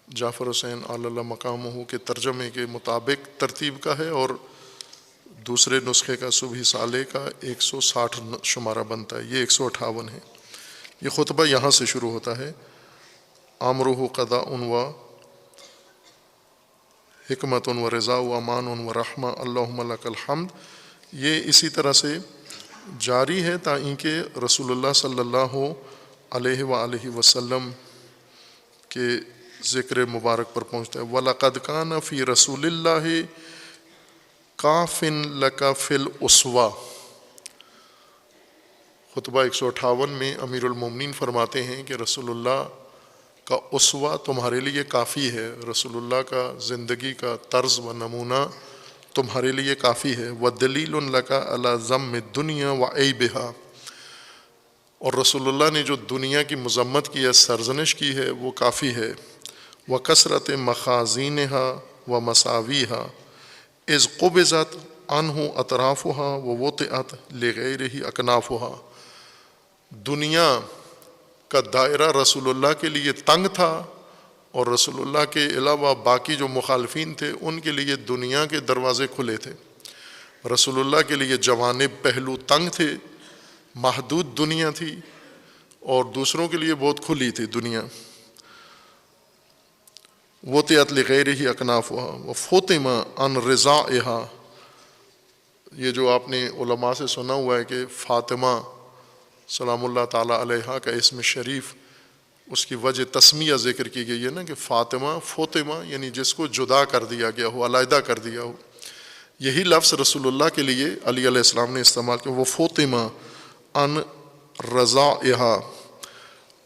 جعفر حسین علی اللہ مقامہ کے ترجمے کے مطابق ترتیب کا ہے، اور دوسرے نسخے کا صبح صالح کا 160 شمارہ بنتا ہے. یہ 158 ہے. یہ خطبہ یہاں سے شروع ہوتا ہے: امرہ قضاء و حکمت و رضا و امان و رحمہ اللہم لک الحمد. یہ اسی طرح سے جاری ہے تاکہ کہ رسول اللہ صلی اللہ علیہ وآلہ وسلم کے ذکر مبارک پر پہنچتا ہے. وَلَقَدْ كَانَ فِي رَسُولِ اللَّهِ كَافٍ لَكَ فِي الْأُسْوَةِ. خطبہ 158 میں امیر المومنین فرماتے ہیں کہ رسول اللہ کا اسوہ تمہارے لیے کافی ہے، رسول اللہ کا زندگی کا طرز و نمونہ تمہارے لیے کافی ہے. وَدَلِيلٌ لَكَ عَلَى ذَمِّ الدُّنْيَا وَعَيْبِهَا. اور رسول اللہ نے جو دنیا کی مذمت کی ہے، سرزنش کی ہے، وہ کافی ہے. وَكَثْرَةِ مَخَازِينِهَا وَمَسَاوِيهَا إِذْ قُبِضَتْ عَنْهُ أَطْرَافُهَا وَوُطِئَتْ لِغَيْرِهِ أَكْنَافُهَا. دنیا کا دائرہ رسول اللہ کے لیے تنگ تھا، اور رسول اللہ کے علاوہ باقی جو مخالفین تھے ان کے لیے دنیا کے دروازے کھلے تھے. رسول اللہ کے لیے جوانب پہلو تنگ تھے، محدود دنیا تھی، اور دوسروں کے لیے بہت کھلی تھی دنیا. وطئت لغیرہ اکنافها وفطم عن رضائها. یہ جو آپ نے علماء سے سنا ہوا ہے کہ فاطمہ سلام اللہ تعالیٰ علیہا کا اسم شریف، اس کی وجہ تسمیہ ذکر کی گئی ہے نا کہ فاطمہ فاطمہ یعنی جس کو جدا کر دیا گیا ہو، علیحدہ کر دیا ہو. یہی لفظ رسول اللہ کے لیے علی علیہ السلام نے استعمال کیا، وہ فاطمہ ان رضائها،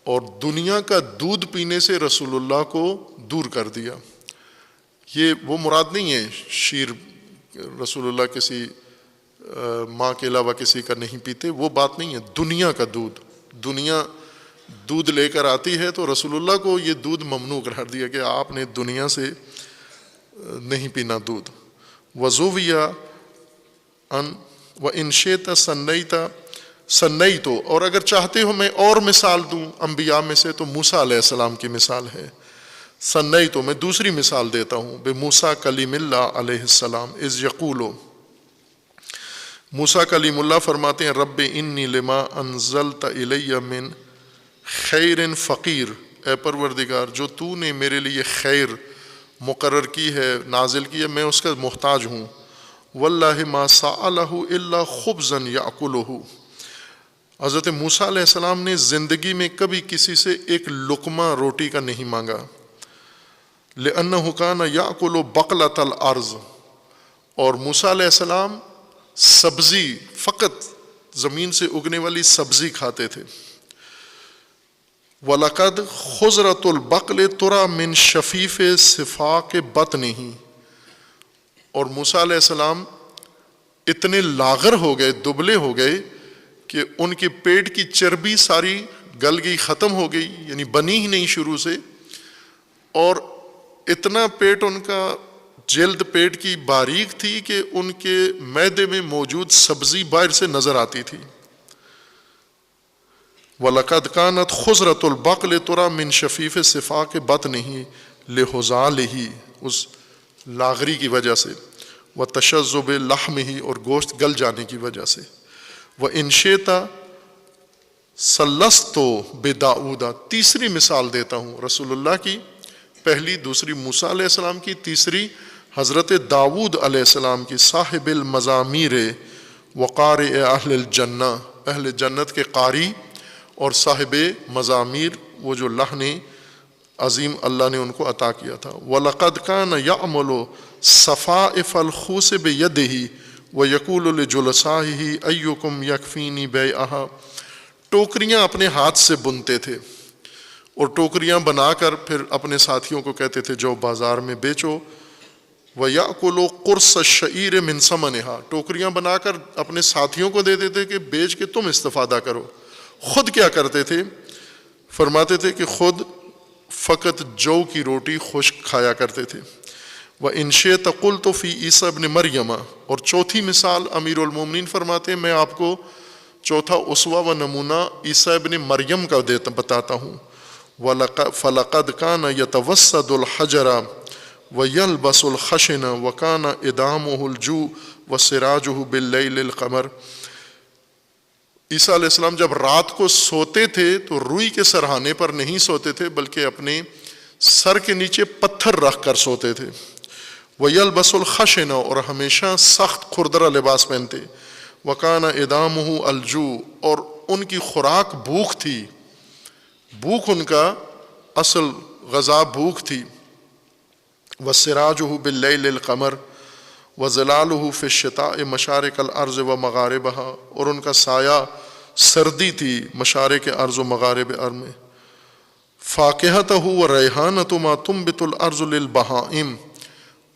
اور دنیا کا دودھ پینے سے رسول اللہ کو دور کر دیا. یہ وہ مراد نہیں ہے شیر رسول اللہ کسی ماں کے علاوہ کسی کا نہیں پیتے، وہ بات نہیں ہے. دنیا کا دودھ، دنیا دودھ لے کر آتی ہے تو رسول اللہ کو یہ دودھ ممنوع قرار دیا کہ آپ نے دنیا سے نہیں پینا دودھ. وَزُوِّيَ ان وَإِن شِئْتَ سَنَّيْتُ. اور اگر چاہتے ہو میں اور مثال دوں انبیاء میں سے تو موسیٰ علیہ السلام کی مثال ہے. سنّیتُ میں دوسری مثال دیتا ہوں، بموسیٰ کلیم اللہ علیہ السلام اذ یقول. موسیٰ کلیم اللہ فرماتے ہیں رب انی لما انزلت الی من خیر فقیر. اے پروردگار جو تو نے میرے لیے خیر مقرر کی ہے، نازل کی ہے، میں اس کا محتاج ہوں. واللہ ما سألہ الا خبزا یأکلہ. حضرت موسیٰ علیہ السلام نے زندگی میں کبھی کسی سے ایک لقمہ روٹی کا نہیں مانگا. لأنہ کان یأکل بقلۃ الارض. اور موسیٰ علیہ السلام سبزی، فقط زمین سے اگنے والی سبزی کھاتے تھے. وَلَقَدْ خُزْرَةُ الْبَقْلِ تُرَى مِنْ شَفِيفِ صِفَاقِ بَطْنِهِ. اور موسیٰ علیہ السلام اتنے لاغر ہو گئے، دبلے ہو گئے کہ ان کے پیٹ کی چربی ساری گل گئی، ختم ہو گئی، یعنی بنی ہی نہیں شروع سے. اور اتنا پیٹ ان کا، جلد پیٹ کی باریک تھی کہ ان کے معدے میں موجود سبزی باہر سے نظر آتی تھی. وَلَقَدْ كَانَتْ خُزْرَةُ الْبَقْلِ تُرَى مِنْ شَفِيفِ صِفَاقِ بَطْنِهِ لِحُزَالِهِ. اس لاغری کی وجہ سے. وَتَشَذُّبِ لَحْمِهِ اور گوشت گل جانے کی وجہ سے. وَإِنْ شِئْتَ سَلَّسْتُ بِدَاؤُدَ. تیسری مثال دیتا ہوں رسول اللہ کی، پہلی، دوسری موسیٰ علیہ السلام کی، تیسری حضرت داؤد علیہ السلام کی، صاحب المزامیر وقارئ اہل الجنہ. اہل جنت کے قاری اور صاحب مزامیر، وہ جو لحن عظیم اللہ نے ان کو عطا کیا تھا۔ وَلَقَدْ كَانَ يَعْمَلُ صَفَائِفَ الْخُوصِ بِيَدِهِ وَيَقُولُ لِجُلَسَائِهِ أَيُّكُمْ يَكْفِينِي بَيْعَهَا، ٹوکریاں اپنے ہاتھ سے بنتے تھے اور ٹوکریاں بنا کر پھر اپنے ساتھیوں کو کہتے تھے جو بازار میں بیچو۔ وَيَأْكُلُ قُرْصَ الشَّعِيرِ مِنْ ثَمَنِهَا، ٹوکریاں بنا کر اپنے ساتھیوں کو دیتے تھے کہ بیچ کے تم استفادہ کرو۔ خود کیا کرتے تھے؟ فرماتے تھے کہ خود فقط جو کی روٹی خشک کھایا کرتے تھے۔ وَإِنْ شِئْتَ قُلْتُ فِي عِیسیٰ ابْنِ مَرْیَمَ، اور چوتھی مثال امیر المومنین فرماتے ہیں میں آپ کو چوتھا اسوہ و نمونہ عیسیٰ ابن مریم کا بتاتا ہوں۔ فَلَقَدْ كَانَ يَتَوَسَّدُ الْحَجَرَ وَيَلْبَسُ الْخَشِنَ وَكَانَ إِدَامُهُ الْجُوعُ وَسِرَاجُهُ بِاللَّيْلِ الْقَمَرِ، عیسیٰ علیہ السلام جب رات کو سوتے تھے تو روئی کے سرہانے پر نہیں سوتے تھے بلکہ اپنے سر کے نیچے پتھر رکھ کر سوتے تھے۔ وَيَلْبَسُ الْخَشِنَ، اور ہمیشہ سخت کھردرا لباس پہنتے۔ وَكَانَ إِدَامُهُ الْجُوعُ، اور ان کی خوراک بھوک تھی، بھوک ان کا اصل غذا بھوک تھی۔ وَسِرَاجُهُ بِاللَّيْلِ الْقَمَرِ وَظِلَالُهُ فِي الشِّتَاءِ مَشَارِقَ الْأَرْضِ وَمَغَارِبَهَا، اور ان کا سایہ سردی تھی مشارق ارض و مغارب ارض میں۔ فَاكِهَتُهُ وَرَيْحَانَةُ مَا تُنبِتُ الْأَرْضُ لِلْبَهَائِمِ،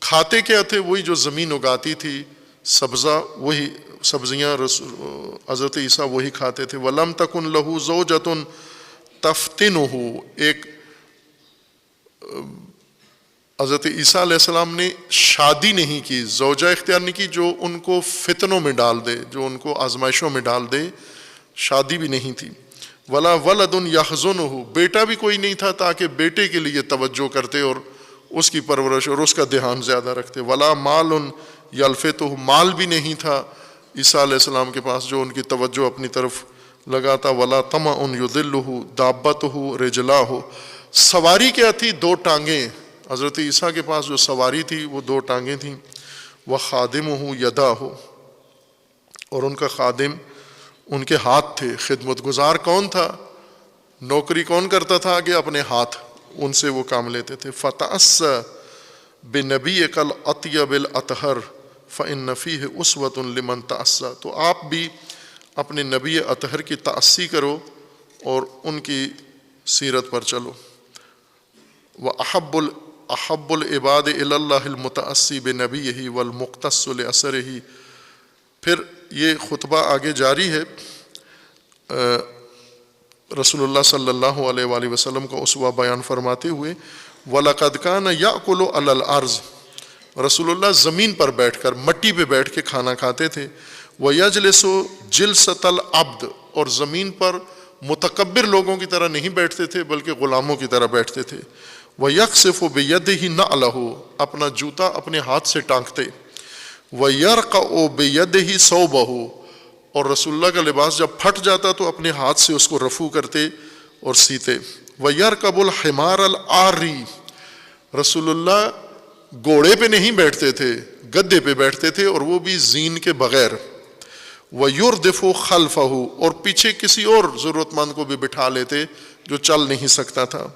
کھاتے کیا تھے؟ وہی جو زمین اگاتی تھی، سبزہ، وہی سبزیاں حضرت عیسیٰ وہی کھاتے تھے۔ وَلَمْ تَكُنْ لَهُ زَوْجَةٌ تَفْتِنُهُ، ایک حضرت عیسیٰ علیہ السلام نے شادی نہیں کی، زوجہ اختیار نہیں کی جو ان کو فتنوں میں ڈال دے، جو ان کو آزمائشوں میں ڈال دے، شادی بھی نہیں تھی۔ ولا ولد یحزنہ، بیٹا بھی کوئی نہیں تھا تاکہ بیٹے کے لیے توجہ کرتے اور اس کی پرورش اور اس کا دھیان زیادہ رکھتے۔ ولا مال یلفتہ، مال بھی نہیں تھا عیسیٰ علیہ السلام کے پاس جو ان کی توجہ اپنی طرف لگاتا۔ ولا طمع یذلہ دابتہ رجلاہ، سواری کیا تھی؟ دو ٹانگیں، حضرت عیسیٰ کے پاس جو سواری تھی وہ دو ٹانگیں تھیں۔ وخادمہ یداہ، اور ان کا خادم ان کے ہاتھ تھے۔ خدمت گزار کون تھا؟ نوکری کون کرتا تھا؟ کہ اپنے ہاتھ، ان سے وہ کام لیتے تھے۔ فتأسى بنبیک الاطیب الاطہر فإن فیہ اسوۃ لمن تأسى، تو آپ بھی اپنے نبی اطہر کی تأسی کرو اور ان کی سیرت پر چلو۔ وأحب العباد إلى الله المتأسی بنبیہ والمقتص لأثرہ، پھر یہ خطبہ آگے جاری ہے۔ رسول اللہ صلی اللہ علیہ وآلہ وسلم کا اسوہ بیان فرماتے ہوئے، وَلَقَدْ كَانَ يَأْكُلُ عَلَى الْأَرْضِ، رسول اللہ زمین پر بیٹھ کر، مٹی پہ بیٹھ کے کھانا کھاتے تھے۔ وَيَجْلِسُ جِلْسَةَ الْعَبْدِ، اور زمین پر متکبر لوگوں کی طرح نہیں بیٹھتے تھے بلکہ غلاموں کی طرح بیٹھتے تھے۔ وَيَقْصِفُ بِيَدِهِ نَعْلَهُ، اپنا جوتا اپنے ہاتھ سے ٹانکتے۔ وَيَرْقَعُ بِيَدِهِ ثَوْبَهُ، اور رسول اللہ کا لباس جب پھٹ جاتا تو اپنے ہاتھ سے اس کو رفو کرتے اور سیتے۔ وَيَرْكَبُ الْحِمَارَ الْعَارِي، رسول اللہ گھوڑے پہ نہیں بیٹھتے تھے، گدے پہ بیٹھتے تھے اور وہ بھی زین کے بغیر۔ وَيُرْدِفُ خَلْفَهُ، اور پیچھے کسی اور ضرورت مند کو بھی بٹھا لیتے جو چل نہیں سکتا تھا۔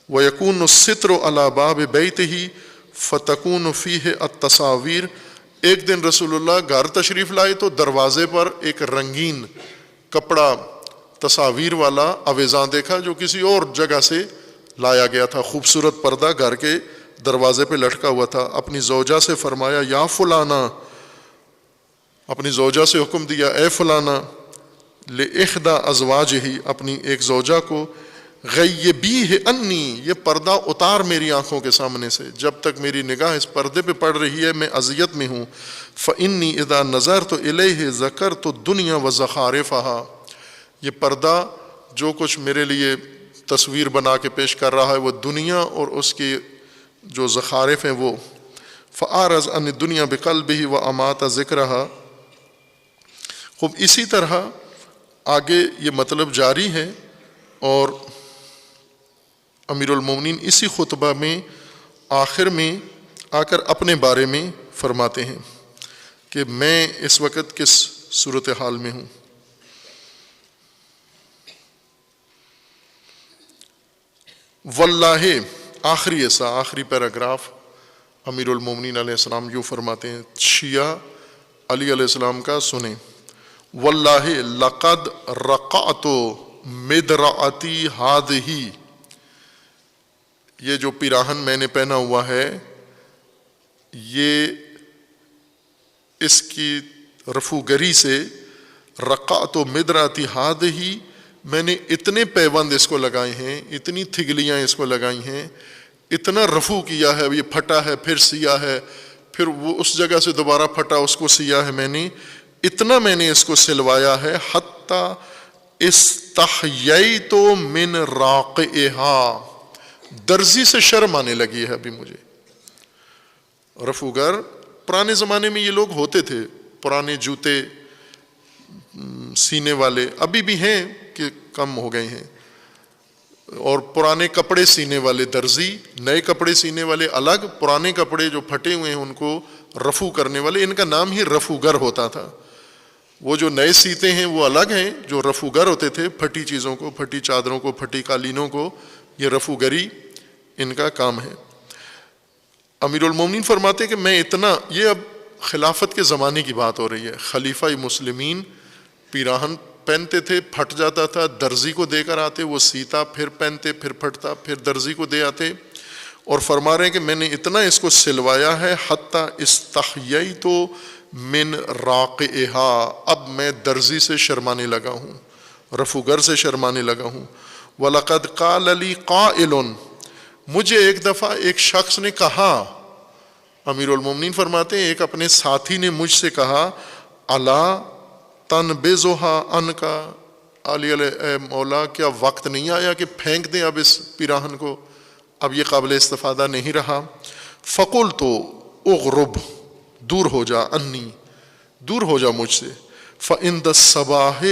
وَيَكُونُ السِّتْرُ عَلَى بَابِ بَيْتِهِ فَتَكُونُ فِيهِ التَّصَاوِيرُ، ایک دن رسول اللہ گھر تشریف لائے تو دروازے پر ایک رنگین کپڑا تصاویر والا آویزاں دیکھا جو کسی اور جگہ سے لایا گیا تھا، خوبصورت پردہ گھر کے دروازے پہ لٹکا ہوا تھا۔ اپنی زوجہ سے فرمایا یا فلانا، اپنی زوجہ سے حکم دیا اے فلانا، لِإِحْدَى أَزْوَاجِهِ، اپنی ایک زوجہ کو، غیبیہ انی، یہ پردہ اتار میری آنکھوں کے سامنے سے، جب تک میری نگاہ اس پردے پہ پڑ رہی ہے میں اذیت میں ہوں۔ فإنی اذا نظرت الیہ ذکرت الدنیا وزخارفها، یہ پردہ جو کچھ میرے لیے تصویر بنا کے پیش کر رہا ہے وہ دنیا اور اس کی جو زخارف ہیں وہ۔ فأعرض عن الدنیا بقلبہ وامات ذکرها، خوب اسی طرح آگے یہ مطلب جاری ہے اور امیر المومنین اسی خطبہ میں آخر میں آ کر اپنے بارے میں فرماتے ہیں کہ میں اس وقت کس صورتحال میں ہوں۔ واللہ، آخری ایسا آخری پیراگراف امیر المومنین علیہ السلام یوں فرماتے ہیں، شیعہ علی علیہ السلام کا سنیں، واللہ لقد رقعت مدرعتی ہذہ، یہ جو پیراہن میں نے پہنا ہوا ہے، یہ اس کی رفوگری سے، رقعت مدرعتی ہذہ، میں نے اتنے پیوند اس کو لگائے ہیں، اتنی تھگلیاں اس کو لگائی ہیں، اتنا رفو کیا ہے، یہ پھٹا ہے پھر سیا ہے، پھر وہ اس جگہ سے دوبارہ پھٹا اس کو سیا ہے، میں نے اتنا میں نے اس کو سلوایا ہے، حتی استحییت من راقعہا، درزی سے شرم آنے لگی ہے ابھی مجھے۔ رفوگر پرانے زمانے میں یہ لوگ ہوتے تھے، پرانے جوتے سینے والے ابھی بھی ہیں کہ کم ہو گئے ہیں، اور پرانے کپڑے سینے والے درزی، نئے کپڑے سینے والے الگ، پرانے کپڑے جو پھٹے ہوئے ہیں ان کو رفو کرنے والے، ان کا نام ہی رفوگر ہوتا تھا۔ وہ جو نئے سیتے ہیں وہ الگ ہیں، جو رفوگر ہوتے تھے پھٹی چیزوں کو، پھٹی چادروں کو، پھٹی قالینوں کو، یہ رفوگری ان کا کام ہے۔ امیر المومنین فرماتے ہیں کہ میں اتنا، یہ اب خلافت کے زمانے کی بات ہو رہی ہے، خلیفہ مسلمین پیراہن پہنتے تھے، پھٹ جاتا تھا، درزی کو دے کر آتے، وہ سیتا، پھر پہنتے، پھر پھٹتا، پھر درزی کو دے آتے، اور فرما رہے ہیں کہ میں نے اتنا اس کو سلوایا ہے، حتی استحییت من راقعہا، اب میں درزی سے شرمانے لگا ہوں، رفوگر سے شرمانے لگا ہوں۔ وَلَقَدْ قَالَ لِي قَائِلٌ، مجھے ایک دفعہ ایک شخص نے کہا، امیر المومنین فرماتے ہیں ایک اپنے ساتھی نے مجھ سے کہا، الا تنبذھا عنک، علی اے مولا کیا وقت نہیں آیا کہ پھینک دیں اب اس پیراہن کو، اب یہ قابل استفادہ نہیں رہا۔ فقلت اغرب، دور ہو جا، انی، دور ہو جا مجھ سے۔ فعند الصباح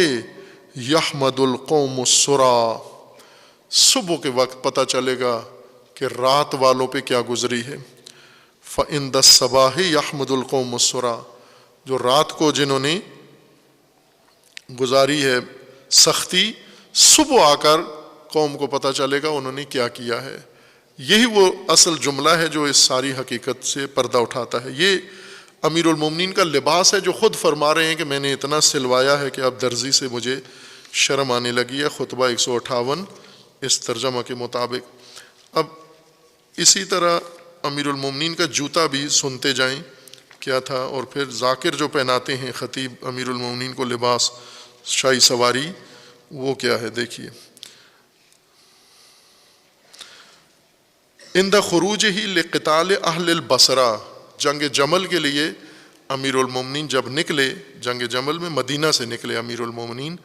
یحمد القوم السرا، صبح کے وقت پتہ چلے گا کہ رات والوں پہ کیا گزری ہے۔ فعند الصباح یحمد القوم السرا، جو رات کو جنہوں نے گزاری ہے سختی، صبح آ کر قوم کو پتہ چلے گا انہوں نے کیا کیا ہے۔ یہی وہ اصل جملہ ہے جو اس ساری حقیقت سے پردہ اٹھاتا ہے۔ یہ امیر المومنین کا لباس ہے جو خود فرما رہے ہیں کہ میں نے اتنا سلوایا ہے کہ اب درزی سے مجھے شرم آنے لگی ہے، خطبہ 158 اس ترجمہ کے مطابق۔ اب اسی طرح امیر المومنین کا جوتا بھی سنتے جائیں کیا تھا، اور پھر ذاکر جو پہناتے ہیں خطیب امیر المومنین کو لباس شاہی سواری، وہ کیا ہے دیکھیے۔ عند خروجہ لقتال اہل البصرہ، جنگ جمل کے لیے امیر المومنین جب نکلے، جنگ جمل میں مدینہ سے نکلے امیر المومنین،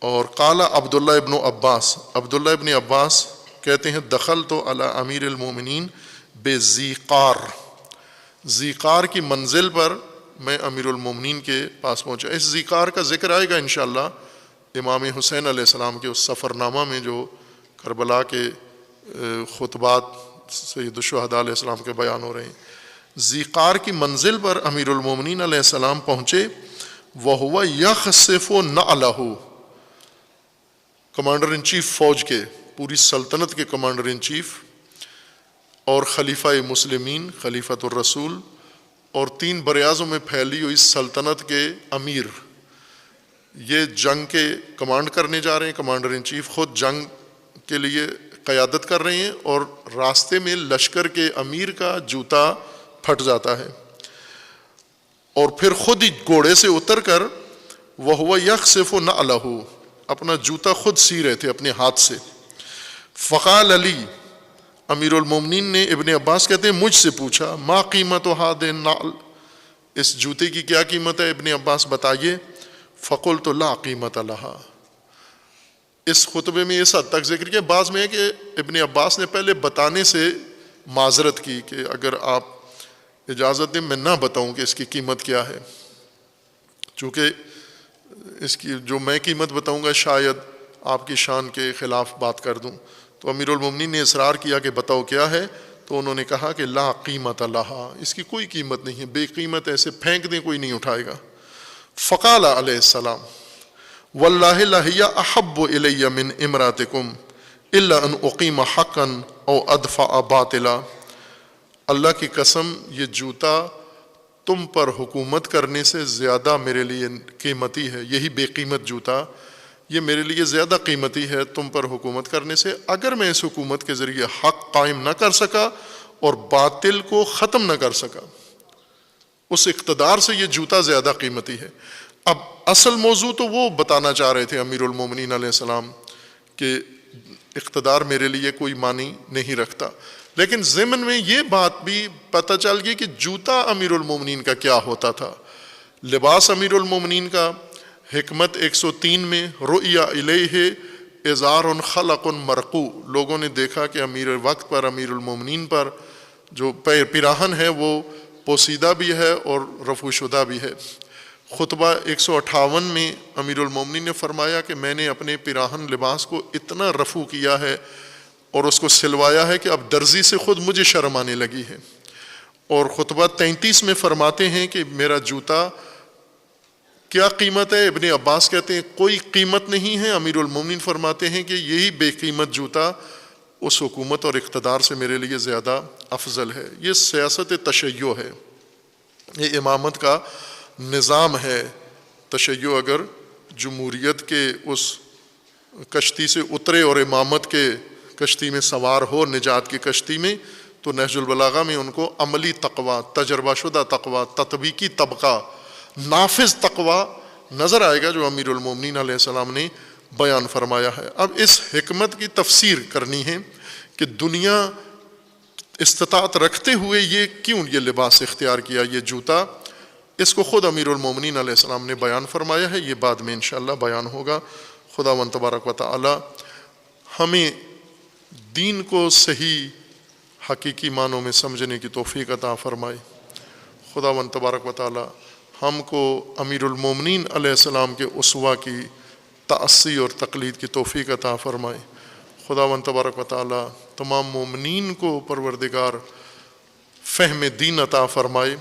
اور قال عبداللہ ابن عباس، عبداللہ ابن عباس کہتے ہیں دخلت علی امیر المومنین بذیقار، ذیقار کی منزل پر میں امیر المومنین کے پاس پہنچا۔ اس ذیقار کا ذکر آئے گا انشاءاللہ امام حسین علیہ السلام کے اس سفر نامہ میں جو کربلا کے خطبات سید الشہداء علیہ السلام کے بیان ہو رہے ہیں۔ ذیقار کی منزل پر امیر المومنین علیہ السلام پہنچے، وَهُوَ يَخْصِفُ نَعْلَهُ، کمانڈر ان چیف فوج کے، پوری سلطنت کے کمانڈر ان چیف، اور خلیفہ مسلمین، خلیفۃ الرسول، اور 3 براعظموں میں پھیلی ہوئی سلطنت کے امیر، یہ جنگ کے کمانڈ کرنے جا رہے ہیں، کمانڈر ان چیف خود جنگ کے لیے قیادت کر رہے ہیں، اور راستے میں لشکر کے امیر کا جوتا پھٹ جاتا ہے، اور پھر خود ہی گھوڑے سے اتر کر وَهُوَ يَخْصِفُ نَعْلَهُ، اپنا جوتا خود سی رہے تھے اپنے ہاتھ سے۔ فقال علی، امیر المومنین نے، ابن عباس کہتے ہیں مجھ سے پوچھا، ما قیمت هذا النعل، اس جوتے کی کیا قیمت ہے ابن عباس بتائیے۔ فقلت لا قیمت لها، اس خطبے میں اس حد تک ذکر کیا، بعض میں ہے کہ ابن عباس نے پہلے بتانے سے معذرت کی کہ اگر آپ اجازت دیں میں نہ بتاؤں کہ اس کی قیمت کیا ہے، چونکہ اس کی جو میں قیمت بتاؤں گا شاید آپ کی شان کے خلاف بات کر دوں۔ تو امیر المومنین نے اصرار کیا کہ بتاؤ کیا ہے، تو انہوں نے کہا کہ لا قیمت لہا، اس کی کوئی قیمت نہیں ہے، بے قیمت ایسے پھینک دیں کوئی نہیں اٹھائے گا۔ فقال علیہ السلام واللہ لہی احب الی من امراتکم، الا ان اقیم حقا او ادفع باطلا، اللہ کی قسم یہ جوتا تم پر حکومت کرنے سے زیادہ میرے لیے قیمتی ہے، یہی بے قیمت جوتا یہ میرے لیے زیادہ قیمتی ہے تم پر حکومت کرنے سے، اگر میں اس حکومت کے ذریعے حق قائم نہ کر سکا اور باطل کو ختم نہ کر سکا، اس اقتدار سے یہ جوتا زیادہ قیمتی ہے۔ اب اصل موضوع تو وہ بتانا چاہ رہے تھے امیر المومنین علیہ السلام کہ اقتدار میرے لیے کوئی معنی نہیں رکھتا، لیکن ضمن میں یہ بات بھی پتہ چل گئی کہ جوتا امیر المومنین کا کیا ہوتا تھا۔ لباس امیر المومنین کا حکمت 103 میں رؤیا الیہ ازار خلق مرقو، لوگوں نے دیکھا کہ امیر وقت پر امیر المومنین پر جو پیراہن ہے وہ پوسیدہ بھی ہے اور رفو شدہ بھی ہے۔ خطبہ 158 میں امیر المومنین نے فرمایا کہ میں نے اپنے پیراہن لباس کو اتنا رفو کیا ہے اور اس کو سلوایا ہے کہ اب درزی سے خود مجھے شرم آنے لگی ہے۔ اور خطبہ 33 میں فرماتے ہیں کہ میرا جوتا کیا قیمت ہے؟ ابن عباس کہتے ہیں کوئی قیمت نہیں ہے، امیر المومنین فرماتے ہیں کہ یہی بے قیمت جوتا اس حکومت اور اقتدار سے میرے لیے زیادہ افضل ہے۔ یہ سیاست تشیع ہے، یہ امامت کا نظام ہے۔ تشیع اگر جمہوریت کے اس کشتی سے اترے اور امامت کے کشتی میں سوار ہو، نجات کی کشتی میں، تو نہج البلاغہ میں ان کو عملی تقویٰ، تجربہ شدہ تقویٰ، تطبیقی طبقہ، نافذ تقویٰ نظر آئے گا جو امیر المومنین علیہ السلام نے بیان فرمایا ہے۔ اب اس حکمت کی تفسیر کرنی ہے کہ دنیا استطاعت رکھتے ہوئے یہ کیوں یہ لباس اختیار کیا، یہ جوتا، اس کو خود امیر المومنین علیہ السلام نے بیان فرمایا ہے، یہ بعد میں انشاءاللہ بیان ہوگا۔ خداوند تبارک و تعالی ہمیں دین کو صحیح حقیقی معنوں میں سمجھنے کی توفیق عطا فرمائے۔ خداوند تبارک و تعالی ہم کو امیر المومنین علیہ السلام کے اسوہ کی تأسی اور تقلید کی توفیق عطا فرمائے۔ خداوند تبارک و تعالی تمام مومنین کو پروردگار فہم دین عطا فرمائے۔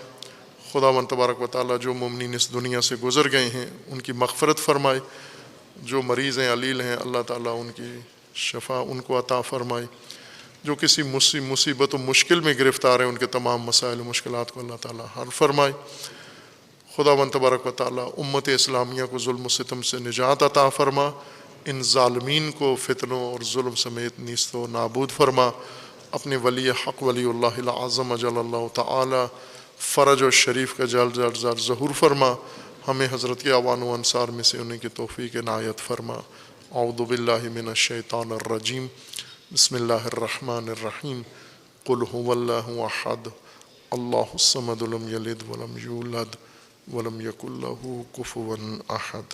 خداوند تبارک و تعالی جو مومنین اس دنیا سے گزر گئے ہیں ان کی مغفرت فرمائے، جو مریض ہیں علیل ہیں اللہ تعالیٰ ان کی شفا ان کو عطا فرمائے، جو کسی مصیبت و مشکل میں گرفتار ہیں ان کے تمام مسائل و مشکلات کو اللہ تعالیٰ حل فرمائے۔ خداوند تبارک و تعالیٰ امت اسلامیہ کو ظلم و ستم سے نجات عطا فرما، ان ظالمین کو فتنوں اور ظلم سمیت نیست و نابود فرما، اپنے ولی حق ولی اللہ العظم اجل اللہ تعالی فرج و شریف کا جلد ظہور فرما، ہمیں حضرت کے اعوان و انصار میں سے انہیں کی توفیق عنایت فرما۔ اعوذ باللہ من الشیطان الرجیم، بسم اللہ الرحمن الرحیم، قل هو اللہ احد اللہ الصمد لم یلد ولم یولد ولم یکن لہ کفوا احد۔